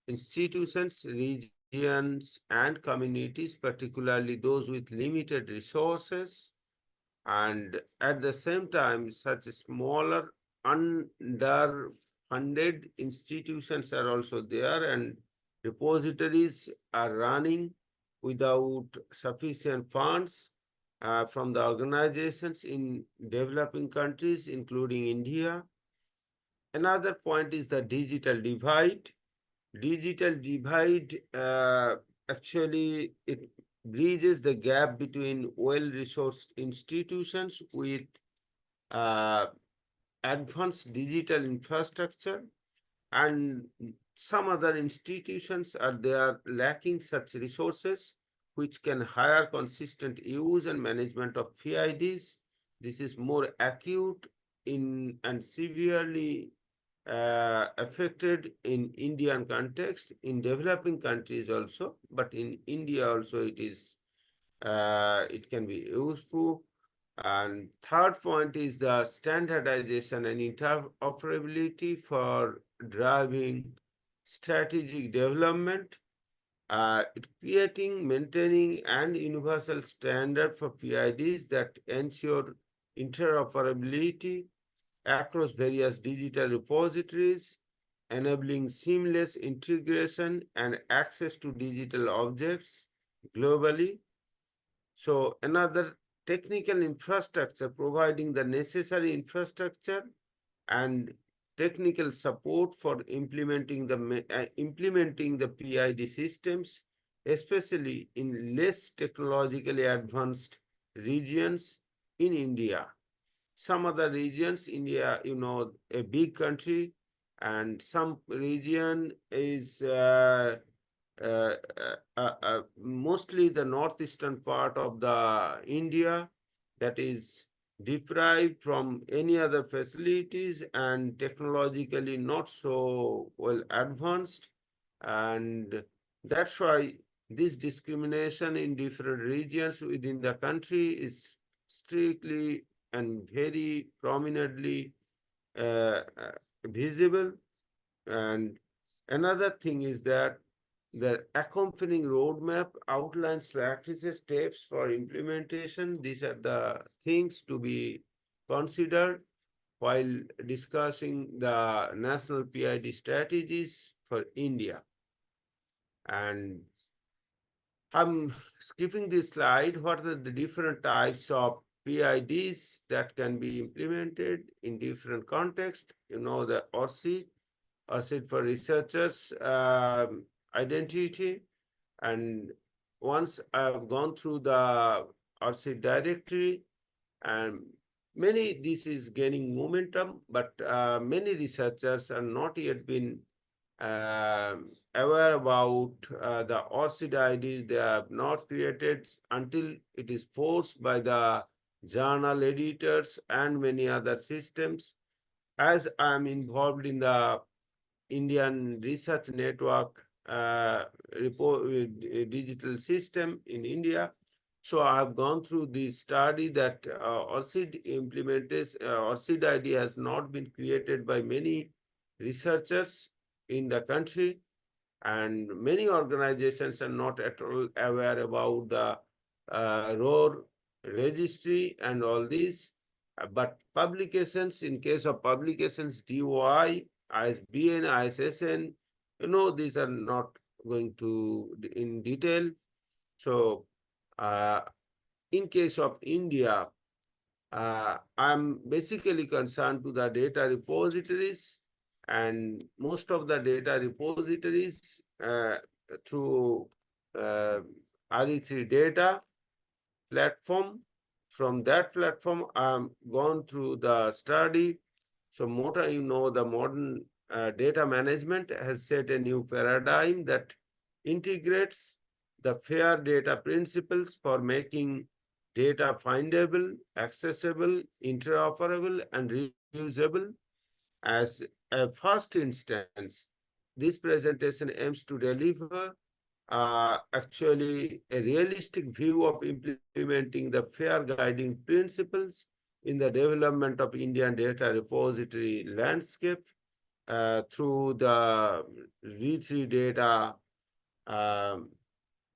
institutions, regions, and communities, particularly those with limited resources. And at the same time, such smaller, underfunded institutions are also there, and repositories are running without sufficient funds from the organizations in developing countries, including India. Another point is the digital divide. Digital divide actually it bridges the gap between well-resourced institutions with advanced digital infrastructure, and some other institutions are there lacking such resources which can hire consistent use and management of PIDs. This is more acute in and severely affected in Indian context, in developing countries also, but in India also it is it can be useful. And third point is the standardization and interoperability for driving strategic development, creating, maintaining, and universal standard for PIDs that ensure interoperability across various digital repositories, enabling seamless integration and access to digital objects globally. So another technical infrastructure, providing the necessary infrastructure and technical support for implementing the PID systems, especially in less technologically advanced regions in India. Some other regions, India, you know, a big country, and some region is mostly the northeastern part of the India. that is deprived from any other facilities and technologically not so well advanced. And that's why this discrimination in different regions within the country is strictly and very prominently visible. And another thing is that the accompanying roadmap outlines practices, steps for implementation. These are the things to be considered while discussing the national PID strategies for India. And I'm skipping this slide. What are the different types of PIDs that can be implemented in different contexts? You know, the ORCID for researchers identity. And once I've gone through the ORCID directory, and this is gaining momentum, but many researchers are not yet been aware about the ORCID IDs. They have not created until it is forced by the journal editors and many other systems. As I'm involved in the Indian Research Network digital system in India, so I have gone through this study that ORCID ORCID ID has not been created by many researchers in the country, and many organizations are not at all aware about the ROR registry and all this. But publications, in case of publications, DOI, ISBN, ISSN, you know, these are not going to in detail. So in case of India, I'm basically concerned to the data repositories, and most of the data repositories through RE3 data platform. From that platform, I'm gone through the study. So the modern data management has set a new paradigm that integrates the fair data principles for making data findable, accessible, interoperable, and reusable. As a first instance, this presentation aims to deliver actually a realistic view of implementing the fair guiding principles in the development of Indian data repository landscape through the RE3 data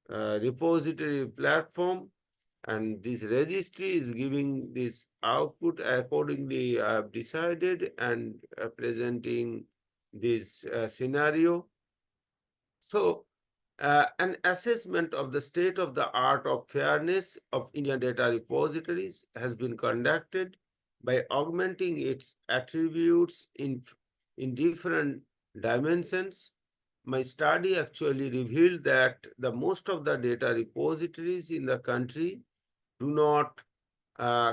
repository platform. And this registry is giving this output accordingly. I have decided and presenting this scenario. So an assessment of the state of the art of fairness of Indian data repositories has been conducted by augmenting its attributes in different dimensions. My study actually revealed that the most of the data repositories in the country do not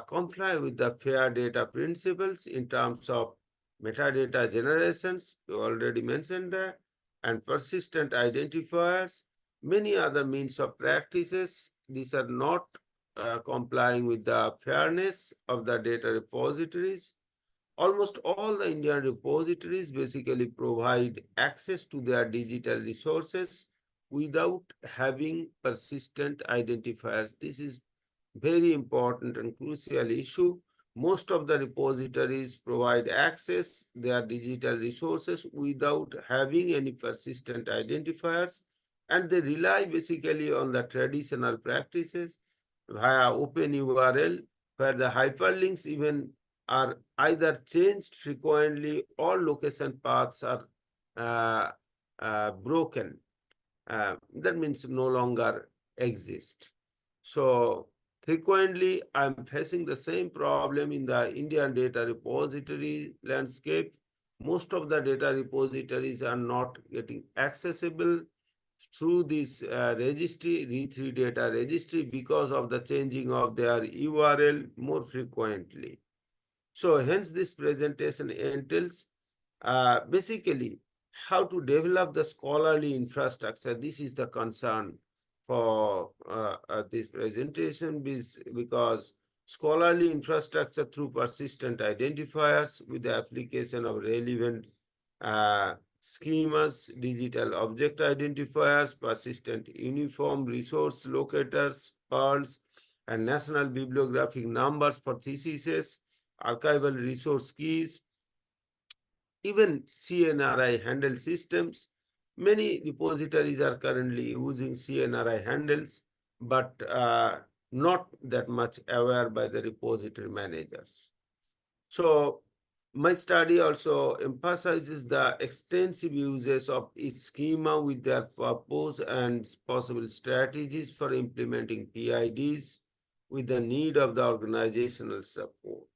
comply with the fair data principles in terms of metadata generations. You already mentioned that, and persistent identifiers, many other means of practices. These are not complying with the fairness of the data repositories. Almost all the Indian repositories basically provide access to their digital resources without having persistent identifiers. This is very important and crucial issue. Most of the repositories provide access their digital resources without having any persistent identifiers, and they rely basically on the traditional practices via open URL, where the hyperlinks even are either changed frequently or location paths are broken. That means no longer exist. So frequently, I'm facing the same problem in the Indian data repository landscape. Most of the data repositories are not getting accessible through this registry, RE3 data registry, because of the changing of their URL more frequently. So hence this presentation entails basically how to develop the scholarly infrastructure. This is the concern for this presentation, because scholarly infrastructure through persistent identifiers with the application of relevant schemas, digital object identifiers, persistent uniform resource locators, PERLs, and national bibliographic numbers for theses, archival resource keys, even CNRI handle systems. Many repositories are currently using CNRI handles, but not that much aware by the repository managers. So my study also emphasizes the extensive uses of each schema with their purpose and possible strategies for implementing PIDs with the need of the organizational support.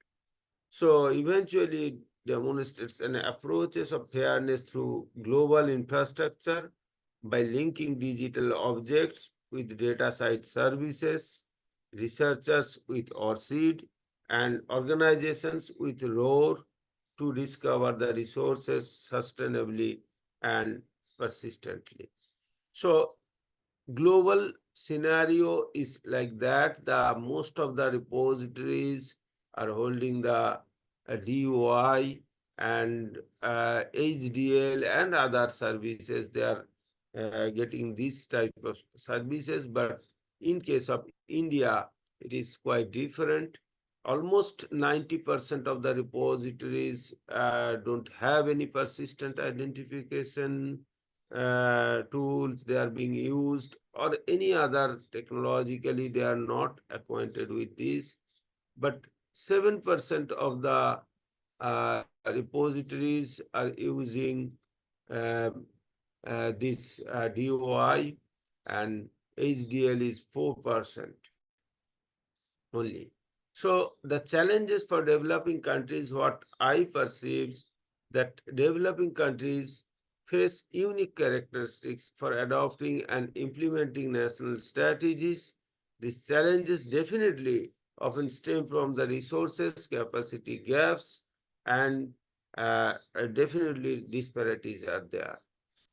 So eventually it demonstrates an approaches of fairness through global infrastructure by linking digital objects with data site services, researchers with ORCID, and organizations with ROAR to discover the resources sustainably and persistently. So global scenario is like that. The most of the repositories are holding the DOI and HDL and other services. They are getting this type of services, but in case of India, it is quite different. Almost 90% of the repositories don't have any persistent identification tools they are being used, or any other technologically they are not acquainted with this. But 7% of the repositories are using this DOI, and HDL is 4% only. So the challenges for developing countries, what I perceive, that developing countries face unique characteristics for adopting and implementing national strategies. These challenges definitely often stem from the resources, capacity gaps, and definitely disparities are there.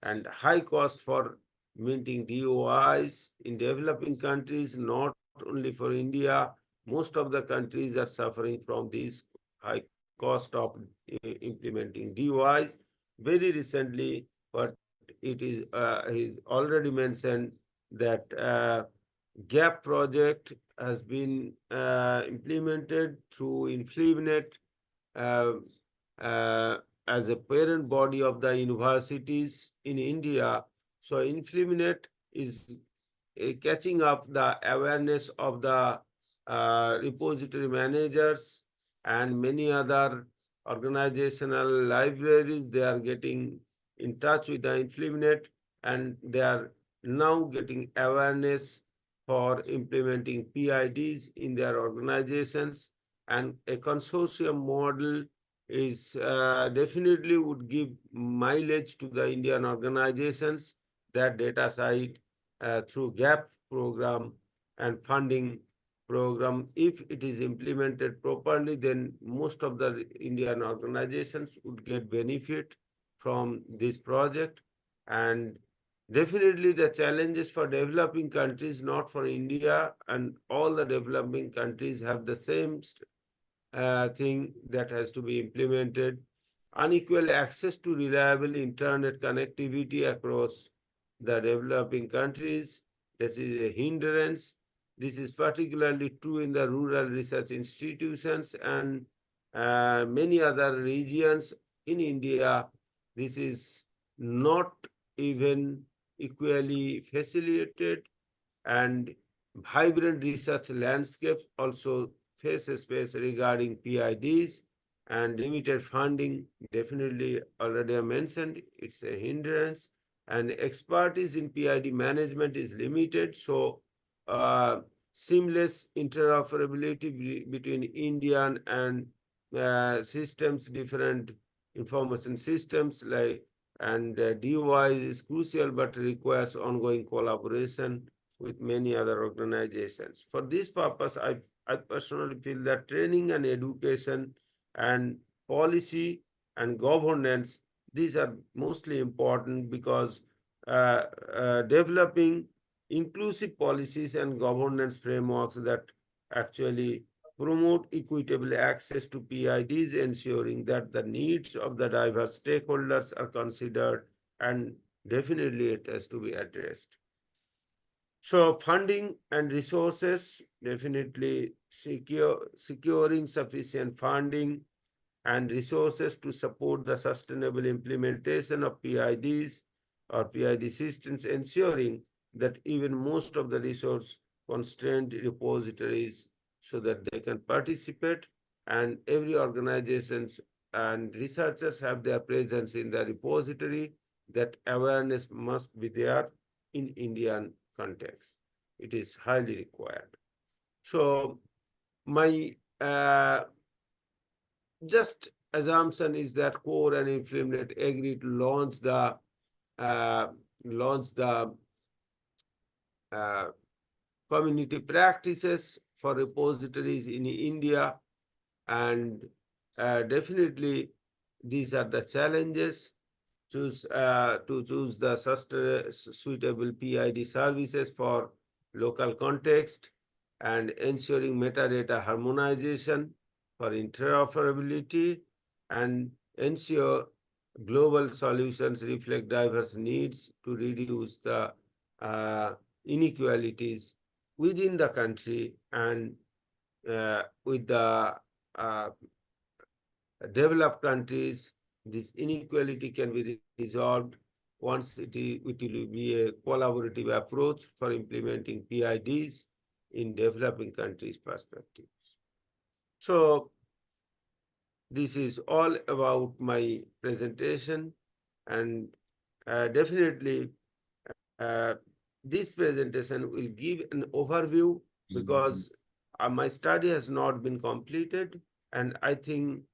And high cost for minting DOIs in developing countries, not only for India. Most of the countries are suffering from this high cost of implementing DOIs. Very recently, what it is already mentioned that GAP project has been implemented through InfluNet uh, uh, as a parent body of the universities in India. So InfluNet is catching up the awareness of the repository managers and many other organizational libraries. They are getting in touch with the InfluNet, and they are now getting awareness for implementing PIDs in their organizations. And a consortium model is definitely would give mileage to the Indian organizations that data site through GAP program and funding program. If it is implemented properly, then most of the Indian organizations would get benefit from this project. And definitely the challenges for developing countries, not for India, and all the developing countries have the same thing that has to be implemented. Unequal access to reliable internet connectivity across the developing countries, this is a hindrance. This is particularly true in the rural research institutions and many other regions in India. This is not even equally facilitated, and vibrant research landscapes also face a space regarding PIDs, and limited funding, definitely already I mentioned, it's a hindrance, and expertise in PID management is limited. So seamless interoperability between Indian and systems, different information systems like, and DOI is crucial but requires ongoing collaboration with many other organizations. For this purpose, I personally feel that training and education and policy and governance, these are mostly important, because developing inclusive policies and governance frameworks that actually promote equitable access to PIDs, ensuring that the needs of the diverse stakeholders are considered, and definitely it has to be addressed. So funding and resources, definitely securing sufficient funding and resources to support the sustainable implementation of PIDs or PID systems, ensuring that even most of the resource constrained repositories so that they can participate, and every organizations and researchers have their presence in the repository. That awareness must be there in Indian context. It is highly required. So my just assumption is that core and InflameNet agreed to launch the community practices for repositories in India, and definitely these are the challenges. To choose the suitable PID services for local context, and ensuring metadata harmonization for interoperability, and ensure global solutions reflect diverse needs to reduce the inequalities within the country, and with the developed countries, this inequality can be resolved once it will be a collaborative approach for implementing PIDs in developing countries' perspective. So this is all about my presentation, and definitely this presentation will give an overview, because my study has not been completed, and I think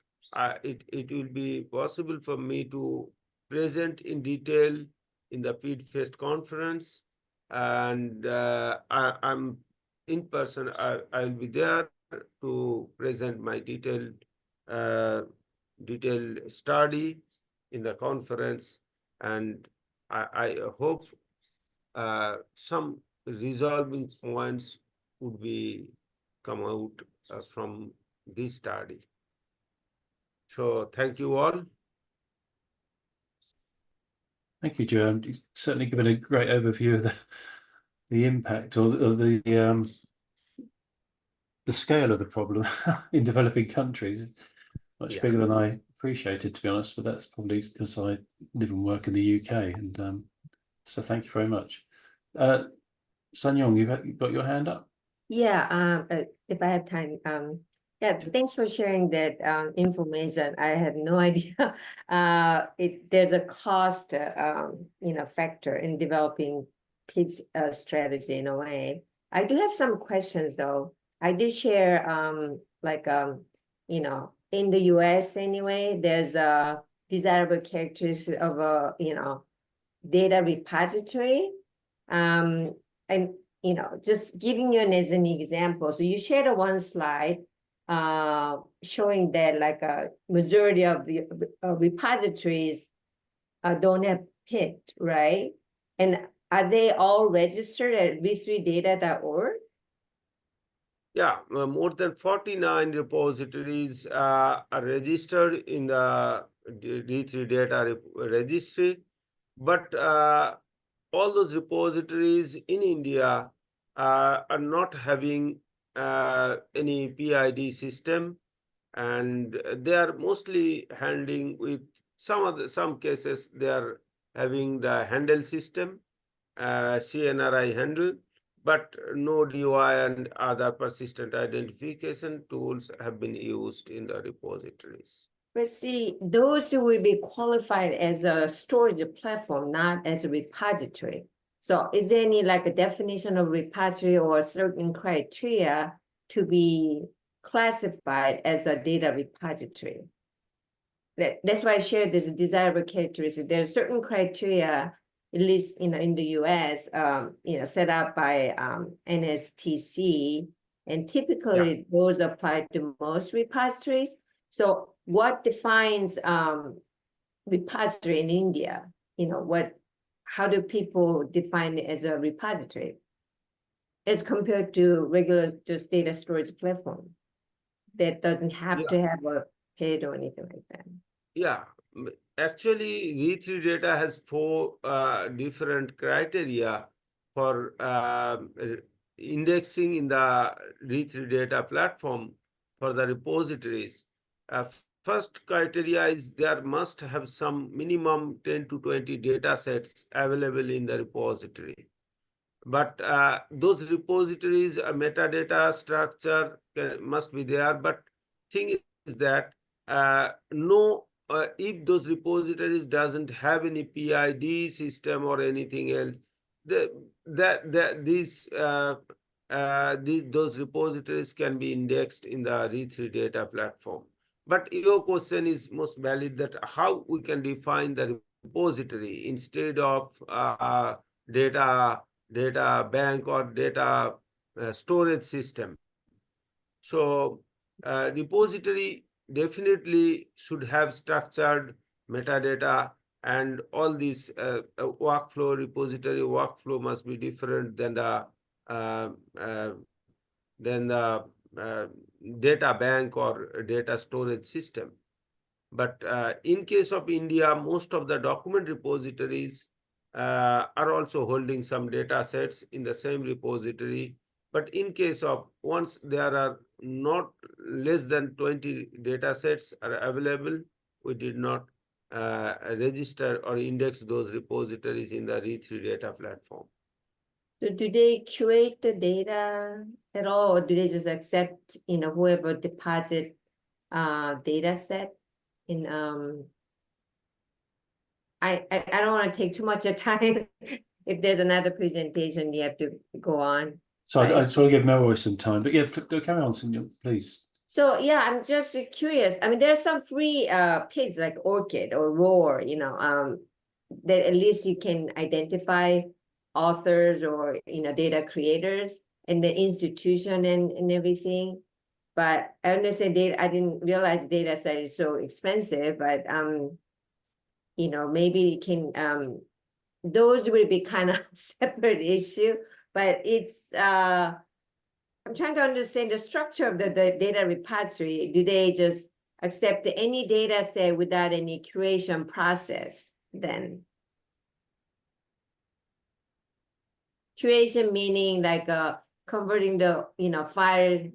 it will be possible for me to present in detail in the PID Fest conference, and I'm in person. I will be there to present my detailed study in the conference, and I hope some resolving points would be come out from this study. So thank you all. Thank you, Joe. You've certainly given a great overview of the impact or the scale of the problem in developing countries. Much Yeah. bigger than I appreciated, to be honest, but that's probably because I live and work in the UK. And so thank you very much. Sanyong, you've got your hand up? Yeah, if I have time, yeah, thanks for sharing that information. I had no idea. There's a cost, factor in developing PID's strategy in a way. I do have some questions though. I did share, in the US anyway, there's a desirable characteristic of a, data repository. And just giving you as an example. So you shared one slide showing that like a majority of the repositories don't have PID, right? And are they all registered at v3data.org? Yeah, more than 49 repositories are registered in the D3 data registry, but all those repositories in India are not having any PID system, and they are mostly handling with some cases they are having the handle system, CNRI handle, but no DOI and other persistent identification tools have been used in the repositories. But see, those who will be qualified as a storage platform, not as a repository. So is there any like a definition of repository or certain criteria to be classified as a data repository? That's why I shared this desirable characteristic. There are certain criteria, at least in the US, set up by NSTC, and typically those apply to most repositories. So what defines repository in India? How do people define it as a repository as compared to regular just data storage platform? that doesn't have Yeah. to have a PID or anything like that. Yeah, actually, V3 data has four different criteria for indexing in the V3 data platform for the repositories. First criteria is there must have some minimum 10 to 20 data sets available in the repository. But those repositories, metadata structure must be there. But thing is that no, if those repositories doesn't have any PID system or anything else, those repositories can be indexed in the R3 data platform. But your question is most valid, that how we can define the repository instead of data bank or data storage system. So repository definitely should have structured metadata, and all these workflow, repository workflow must be different than the uh, uh, data bank or data storage system. But in case of India, most of the document repositories are also holding some data sets in the same repository. But in case of once there are not less than 20 data sets are available, we did not register or index those repositories in the R3 data platform. So do they curate the data at all, or do they just accept, whoever deposit data set? In I don't want to take too much of time. If there's another presentation, you have to go on. So I Right. just want to give Melroy some time, but yeah, carry on, Senor, please. So yeah, I'm just curious. I mean, there's some free PIDs like Orchid or Roar, that at least you can identify authors or data creators and the institution and everything. But I understand data. I didn't realize data set is so expensive, but maybe it can those would be kind of separate issue, but it's I'm trying to understand the structure of the data repository. Do they just accept any data set without any curation process then? Curation meaning like converting the file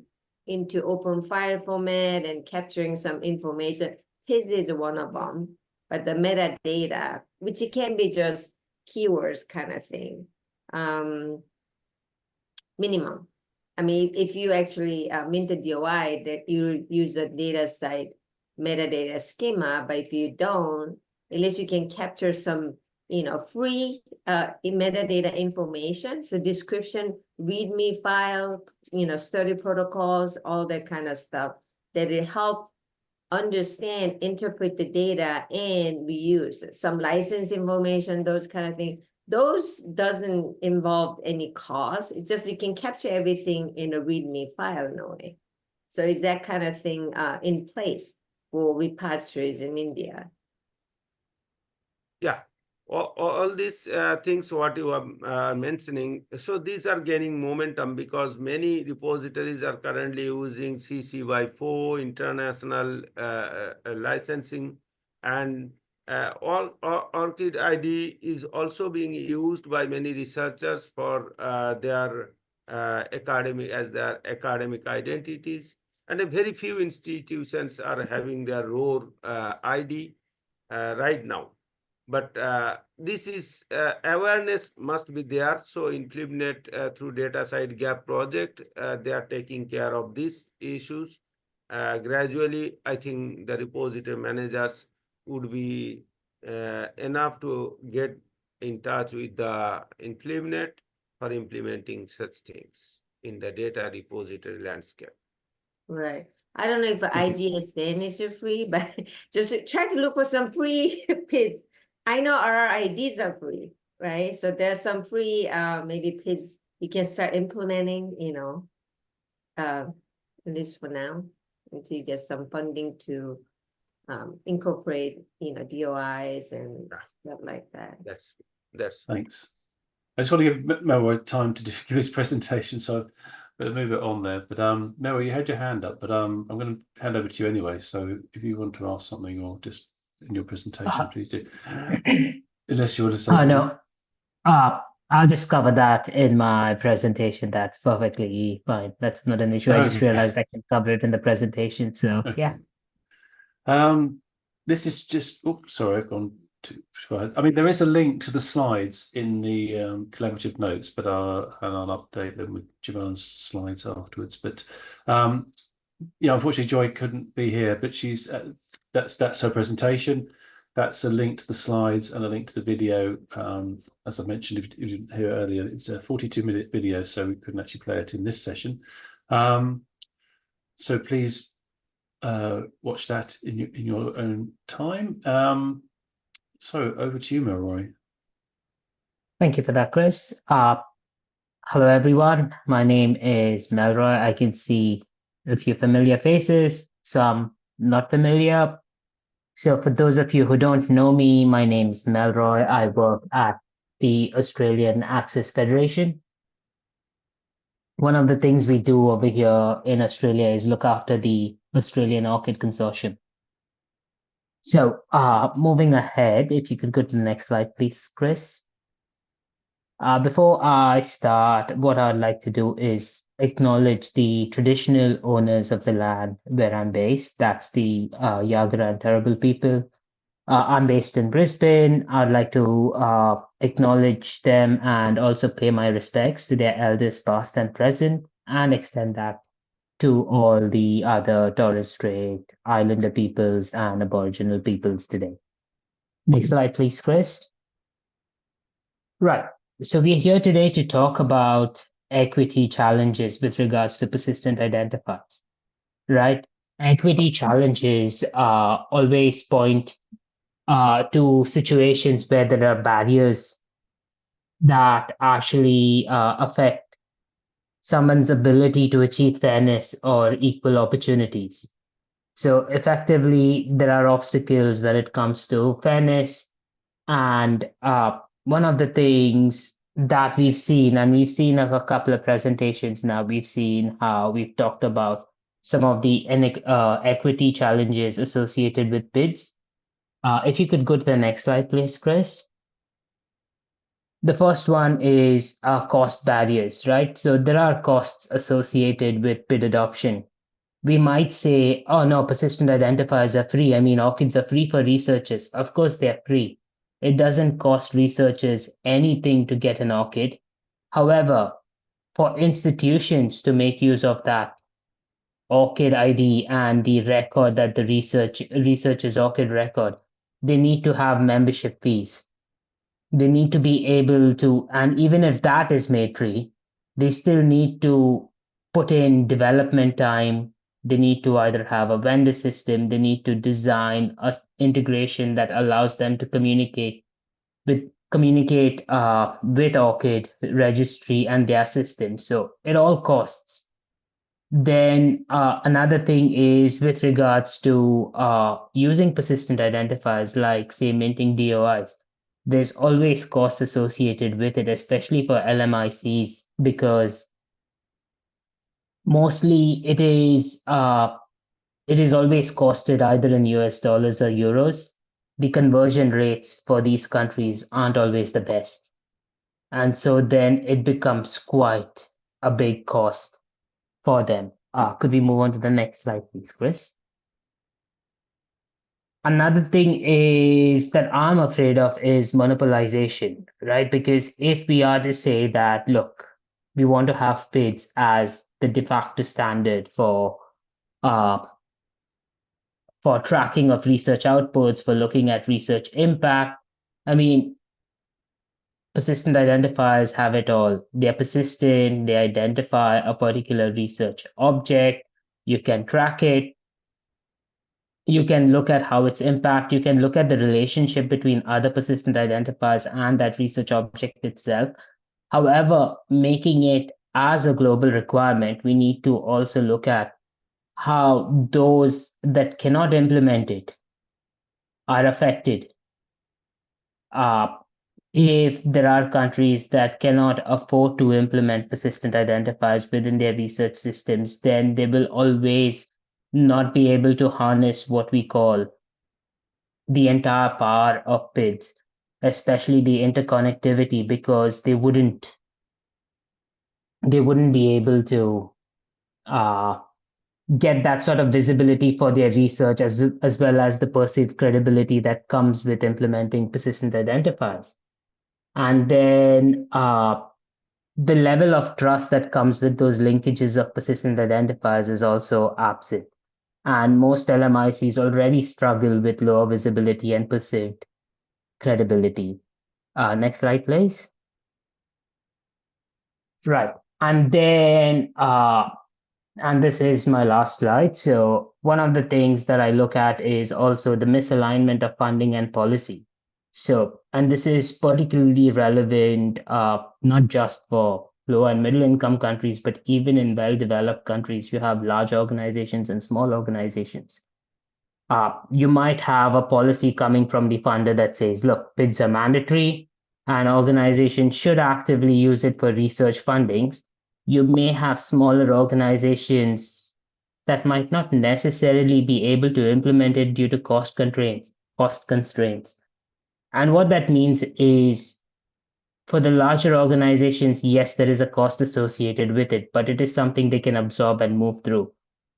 into open file format and capturing some information. His is one of them, but the metadata, which it can be just keywords kind of thing. Minimum. I mean, if you actually mint a DOI, that you use a data site metadata schema, but if you don't, at least you can capture some, free metadata information. So description, README file, study protocols, all that kind of stuff that it help understand, interpret the data, and reuse some license information, those kind of things. Those doesn't involve any cost. It's just you can capture everything in a README file in a way. So is that kind of thing in place for repositories in India? Yeah, all these things what you are mentioning, so these are gaining momentum because many repositories are currently using CC by 4 international licensing, and Orchid ID is also being used by many researchers for their academic identities, and a very few institutions are having their ROR ID right now. But this is awareness must be there. So in FlipNet through DataSite Gap project, they are taking care of these issues. Gradually, I think the repository managers would be enough to get in touch with the FlipNet for implementing such things in the data repository landscape. Right. I don't know if IGSN is free, but just try to look for some free PIDs. I know RRIDs are free, right? So there's some free maybe PIDs you can start implementing, at least for now, until you get some funding to incorporate, DOIs and stuff like that. That's Thanks. I just want to give Melroy time to give his presentation, so better move it on there. But Mary, you had your hand up, but I'm going to hand over to you anyway. So if you want to ask something or just in your presentation, please do. Unless you want to say something. No. I'll just cover that in my presentation. That's perfectly fine. That's not an issue. I just Okay. realized I can cover it in the presentation. So yeah. This is just. Oops, sorry, I've gone too far. I mean, there is a link to the slides in the collaborative notes, but and I'll update them with Javan's slides afterwards. But yeah, unfortunately, Joy couldn't be here, but she's that's her presentation. That's a link to the slides and a link to the video. As I mentioned, if you didn't hear earlier, it's a 42-minute video, so we couldn't actually play it in this session. So please watch that in your own time. So over to you, Melroy. Thank you for that, Chris. Hello, everyone. My name is Melroy. I can see a few familiar faces, some not familiar. So for those of you who don't know me, my name is Melroy. I work at the Australian Access Federation. One of the things we do over here in Australia is look after the Australian Orchid Consortium. So moving ahead, if you could go to the next slide, please, Chris. Before I start, what I'd like to do is acknowledge the traditional owners of the land where I'm based. That's the Yagara and Turrbal people. I'm based in Brisbane. I'd like to acknowledge them and also pay my respects to their elders past and present, and extend that to all the other Torres Strait Islander peoples and Aboriginal peoples today. Next slide, please, Chris. Right. So we're here today to talk about equity challenges with regards to persistent identifiers, right? Equity challenges always point to situations where there are barriers that actually affect someone's ability to achieve fairness or equal opportunities. So effectively, there are obstacles when it comes to fairness. And one of the things that we've seen, and we've seen a couple of presentations now, we've seen how we've talked about some of the equity challenges associated with PIDs. If you could go to the next slide, please, Chris. The first one is cost barriers, right? So there are costs associated with PID adoption. We might say, oh no, persistent identifiers are free. I mean, ORCIDs are free for researchers. Of course, they're free. It doesn't cost researchers anything to get an ORCID. However, for institutions to make use of that ORCID ID and the record that the researcher's ORCID record, they need to have membership fees. They need to be able to, and even if that is made free, they still need to put in development time. They need to either have a vendor system, they need to design an integration that allows them to communicate with ORCID registry and their system. So it all costs. Then another thing is with regards to using persistent identifiers, like say minting DOIs. There's always costs associated with it, especially for LMICs, because mostly it is always costed either in US dollars or euros. The conversion rates for these countries aren't always the best. And so then it becomes quite a big cost for them. Could we move on to the next slide, please, Chris? Another thing is that I'm afraid of is monopolization, right? Because if we are to say that, look, we want to have PIDs as the de facto standard for tracking of research outputs, for looking at research impact. I mean, persistent identifiers have it all. They're persistent, they identify a particular research object, you can track it, you can look at how its impact, you can look at the relationship between other persistent identifiers and that research object itself. However, making it as a global requirement, we need to also look at how those that cannot implement it are affected. if there are countries that cannot afford to implement persistent identifiers within their research systems, then they will always not be able to harness what we call the entire power of PIDs, especially the interconnectivity, because they wouldn't be able to get that sort of visibility for their research as well as the perceived credibility that comes with implementing persistent identifiers. And then the level of trust that comes with those linkages of persistent identifiers is also absent. And most LMICs already struggle with lower visibility and perceived credibility. Next slide, please. Right. And then and this is my last slide. So one of the things that I look at is also the misalignment of funding and policy. So, and this is particularly relevant not just for low and middle income countries, but even in well-developed countries, you have large organizations and small organizations. You might have a policy coming from the funder that says, look, PIDs are mandatory and organizations should actively use it for research fundings. You may have smaller organizations that might not necessarily be able to implement it due to cost constraints. And what that means is for the larger organizations, yes, there is a cost associated with it, but it is something they can absorb and move through.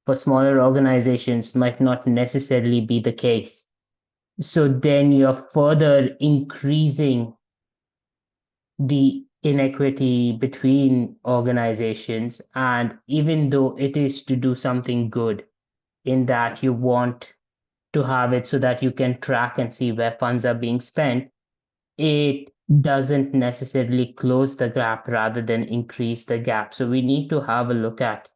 For smaller organizations, might not necessarily be the case. So then you're further increasing the inequity between organizations. And even though it is to do something good, in that you want to have it so that you can track and see where funds are being spent, it doesn't necessarily close the gap rather than increase the gap. So we need to have a look at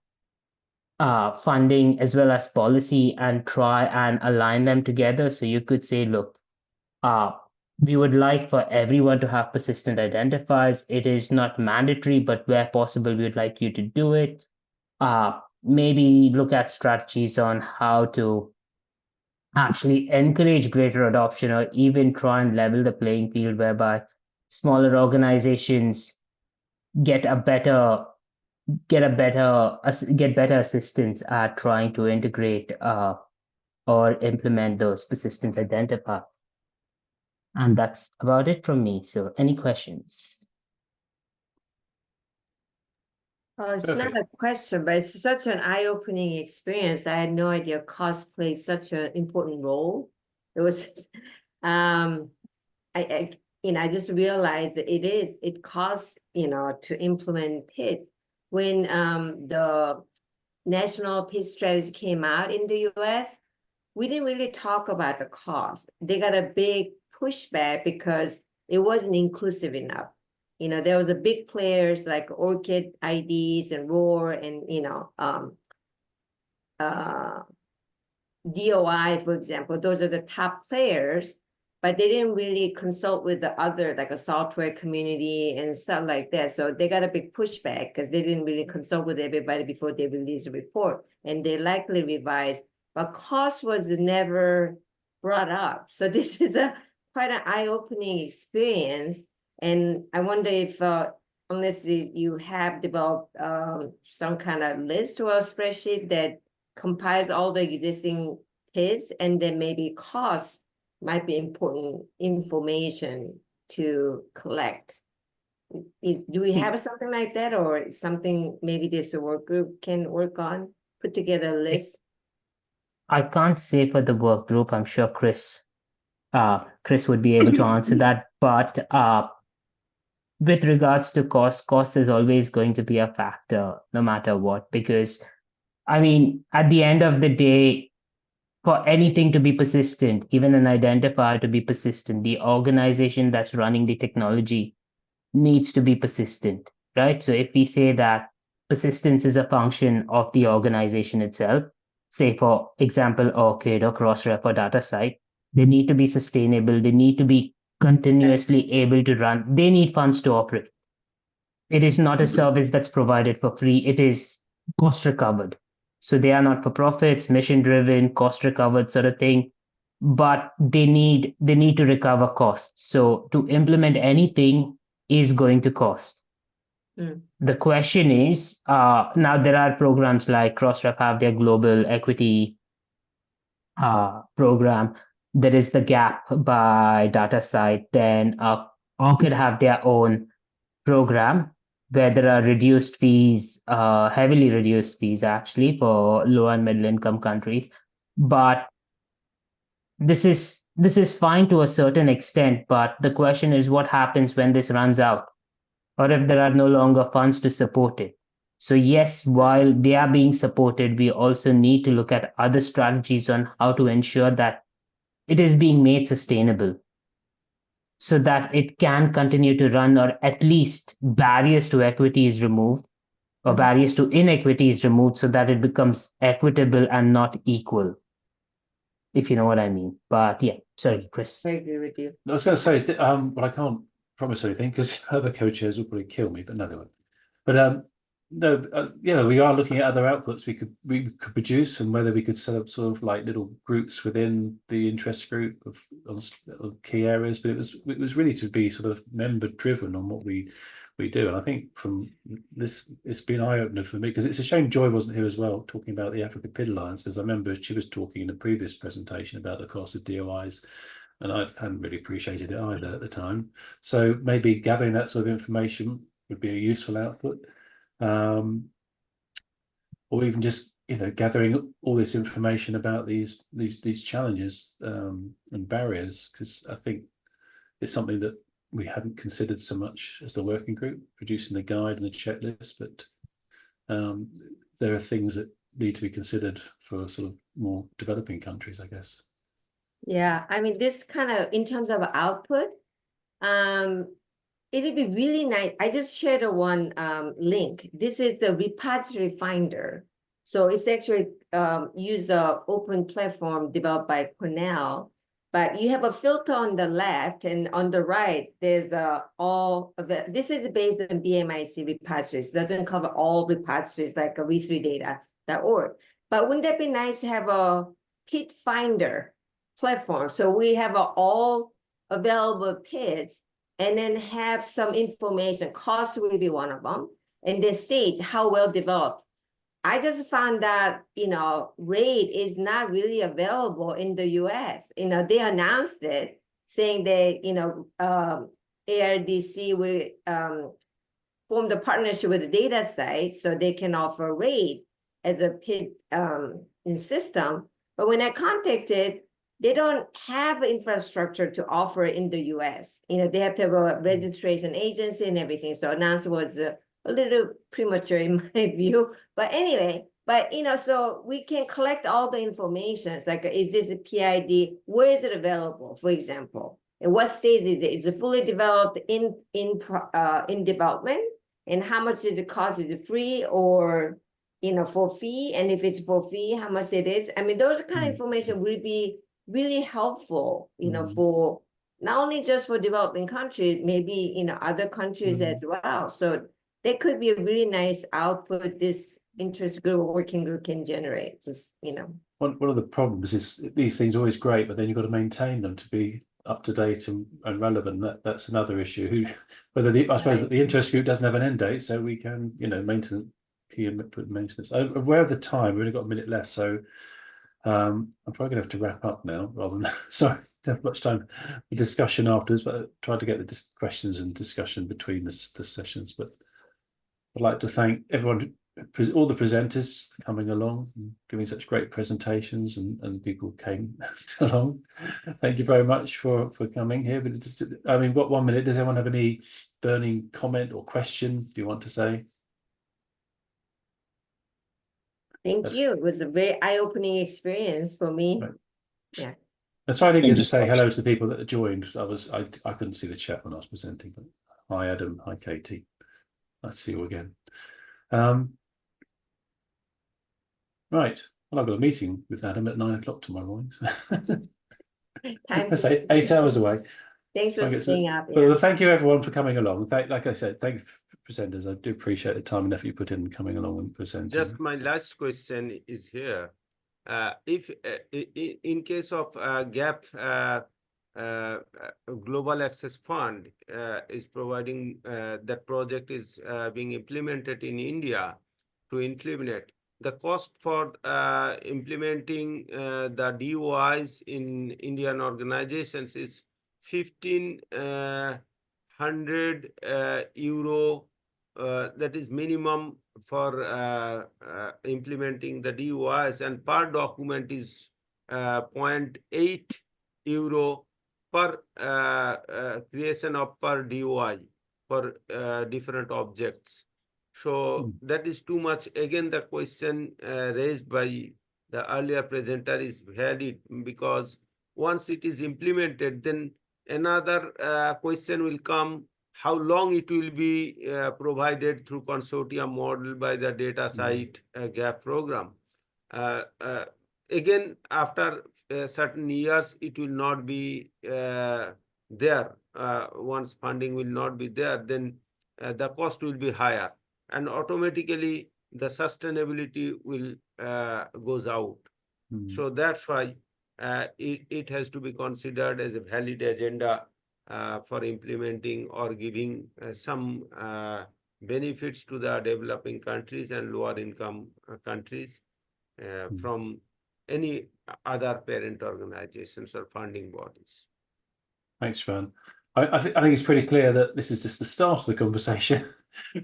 funding as well as policy and try and align them together. So you could say, look, we would like for everyone to have persistent identifiers. It is not mandatory, but where possible, we would like you to do it. Maybe look at strategies on how to actually encourage greater adoption or even try and level the playing field whereby smaller organizations get better assistance at trying to integrate or implement those persistent identifiers. And that's about it from me. So any questions? Oh, it's not a question, but it's such an eye-opening experience. I had no idea cost played such an important role. It was, I just realized that it costs, to implement PIDs. When the national PID strategy came out in the US, we didn't really talk about the cost. They got a big pushback because it wasn't inclusive enough. There was a big players like Orchid IDs and Roar and, DOI, for example, those are the top players, but they didn't really consult with the other, like a software community and stuff like that. So they got a big pushback because they didn't really consult with everybody before they released the report, and they likely revised, but cost was never brought up. So this is quite an eye-opening experience. And I wonder if, unless you have developed some kind of list or a spreadsheet that compiles all the existing PIDs, and then maybe cost might be important information to collect. Do we have something like that, or something maybe this work group can work on, put together a list? I can't say for the work group. I'm sure Chris would be able to answer that. But with regards to cost is always going to be a factor no matter what, because I mean, at the end of the day, for anything to be persistent, even an identifier to be persistent, the organization that's running the technology needs to be persistent, right? So if we say that persistence is a function of the organization itself, say for example, ORCID or Crossref or DataCite, they need to be sustainable. They need to be continuously able to run. They need funds to operate. It is not a service that's provided for free. It is cost recovered. So they are not for profits, mission driven, cost recovered sort of thing. but they need to recover costs. So to implement anything is going to cost. The question is, now there are programs like Crossref have their global equity program. There is the Gap by DataSite. Then ORCID have their own program where there are reduced fees, heavily reduced fees actually for low and middle income countries. But this is fine to a certain extent, but the question is what happens when this runs out, or if there are no longer funds to support it. So yes, while they are being supported, we also need to look at other strategies on how to ensure that it is being made sustainable so that it can continue to run, or at least barriers to equity is removed, or barriers to inequity is removed so that it becomes equitable and not equal, if you know what I mean. But yeah, sorry, Chris. I agree with you. I was going to say, well, I can't promise anything because other co-chairs will probably kill me, but no, they won't. But no, yeah, we are looking at other outputs we could produce, and whether we could set up sort of like little groups within the interest group of key areas. But it was really to be sort of member driven on what we do, and I think from this it's been eye opener for me, because it's a shame Joy wasn't here as well talking about the Africa PID Alliance, because I remember she was talking in the previous presentation about the cost of DOIs. And I hadn't really appreciated it either at the time. So maybe gathering that sort of information would be a useful output. Or even just, you know, gathering all this information about these challenges and barriers, because I think it's something that we haven't considered so much as the working group, producing the guide and the checklist, but there are things that need to be considered for sort of more developing countries, I guess. Yeah, I mean, this kind of, in terms of output, it would be really nice. I just shared one link. This is the repository finder. So it's actually use a open platform developed by Cornell, but you have a filter on the left, and on the right, there's all of it. This is based on BMIC repositories. It doesn't cover all repositories like a re3data.org. But wouldn't that be nice to have a PID finder platform? So we have all available PIDs, and then have some information. Cost will be one of them, and the stage, how well developed. I just found that, you know, RAID is not really available in the US. You know, they announced it saying that, you know, ARDC will form the partnership with the DataSite so they can offer RAID as a PID system. But when I contacted, they don't have infrastructure to offer in the US. You know, they have to have a registration agency and everything. So announcement was a little premature in my view. But anyway, but you know, so we can collect all the information. It's like, is this a PID? Where is it available, for example? And what stage is it? Is it fully developed in development? And how much does it cost? Is it free or, you know, for fee? And if it's for fee, how much it is? I mean, those kind of information will be really helpful, you know, for not only just for developing countries, maybe, you know, other countries as well. So that could be a really nice output this interest group, working group can generate, just, you know. One of the problems is these things are always great, but then you've got to maintain them to be up to date and relevant. That's another issue. I suppose the interest group doesn't have an end date, so we can, you know, maintenance. I'm aware of the time. We've only got a minute left, so I'm probably gonna have to wrap up now rather than sorry, don't have much time for discussion afterwards, but I tried to get the questions and discussion between the sessions. But I'd like to thank everyone, all the presenters for coming along and giving such great presentations, and people came along. Thank you very much for coming here. But just, I mean, we've got 1 minute. Does anyone have any burning comment or question you want to say? Thank you. It was a very eye-opening experience for me. Right. Yeah. I tried to just say hello to the people that joined. I couldn't see the chat when I was presenting, but hi Adam, hi Katie. Nice to see you again. Right. Well, I've got a meeting with Adam at 9 o'clock tomorrow morning. So that's 8 hours away. Thanks for staying up. Well, thank you everyone for coming along. Like I said, thank you presenters. I do appreciate the time and effort you put in coming along and presenting. Just my last question is here. if in case of gap, Global Access Fund is providing that project is being implemented in India to implement. The cost for implementing the DOIs in Indian organizations is 1,500 euro. That is minimum for implementing the DOIs, and per document is 0.8 euro per creation of per DOI for different objects. So that is too much. Again, the question raised by the earlier presenter is valid, because once it is implemented, then another question will come: how long it will be provided through consortium model by the data site gap program. Again, after certain years, it will not be there. Once funding will not be there, then the cost will be higher, and automatically the sustainability will goes out. So that's why it has to be considered as a valid agenda for implementing or giving some benefits to the developing countries and lower income countries from any other parent organizations or funding bodies. Thanks, Joanne. I think it's pretty clear that this is just the start of the conversation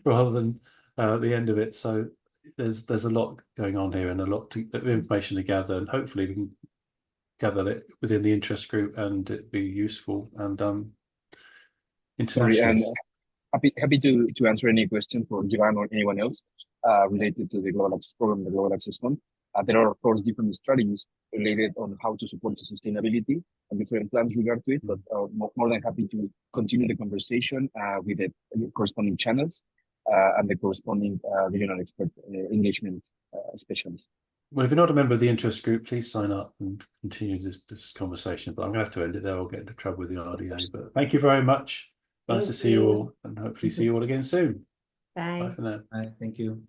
rather than the end of it. So there's a lot going on here and a lot of information to gather, and hopefully we can gather it within the interest group and it be useful and Sorry, and international. happy to answer any question for Jivan or anyone else related to the Global Access Program, the Global Access Fund. There are, of course, different strategies related on how to support the sustainability and different plans regard to it, but more than happy to continue the conversation with the corresponding channels and the corresponding regional expert engagement specialists. Well, if you're not a member of the interest group, please sign up and continue this conversation. But I'm going to have to end it there. I'll get into trouble with the RDA. But thank you very much. Nice to see you all, and hopefully see you all again soon. Bye. Bye for now. Thank you.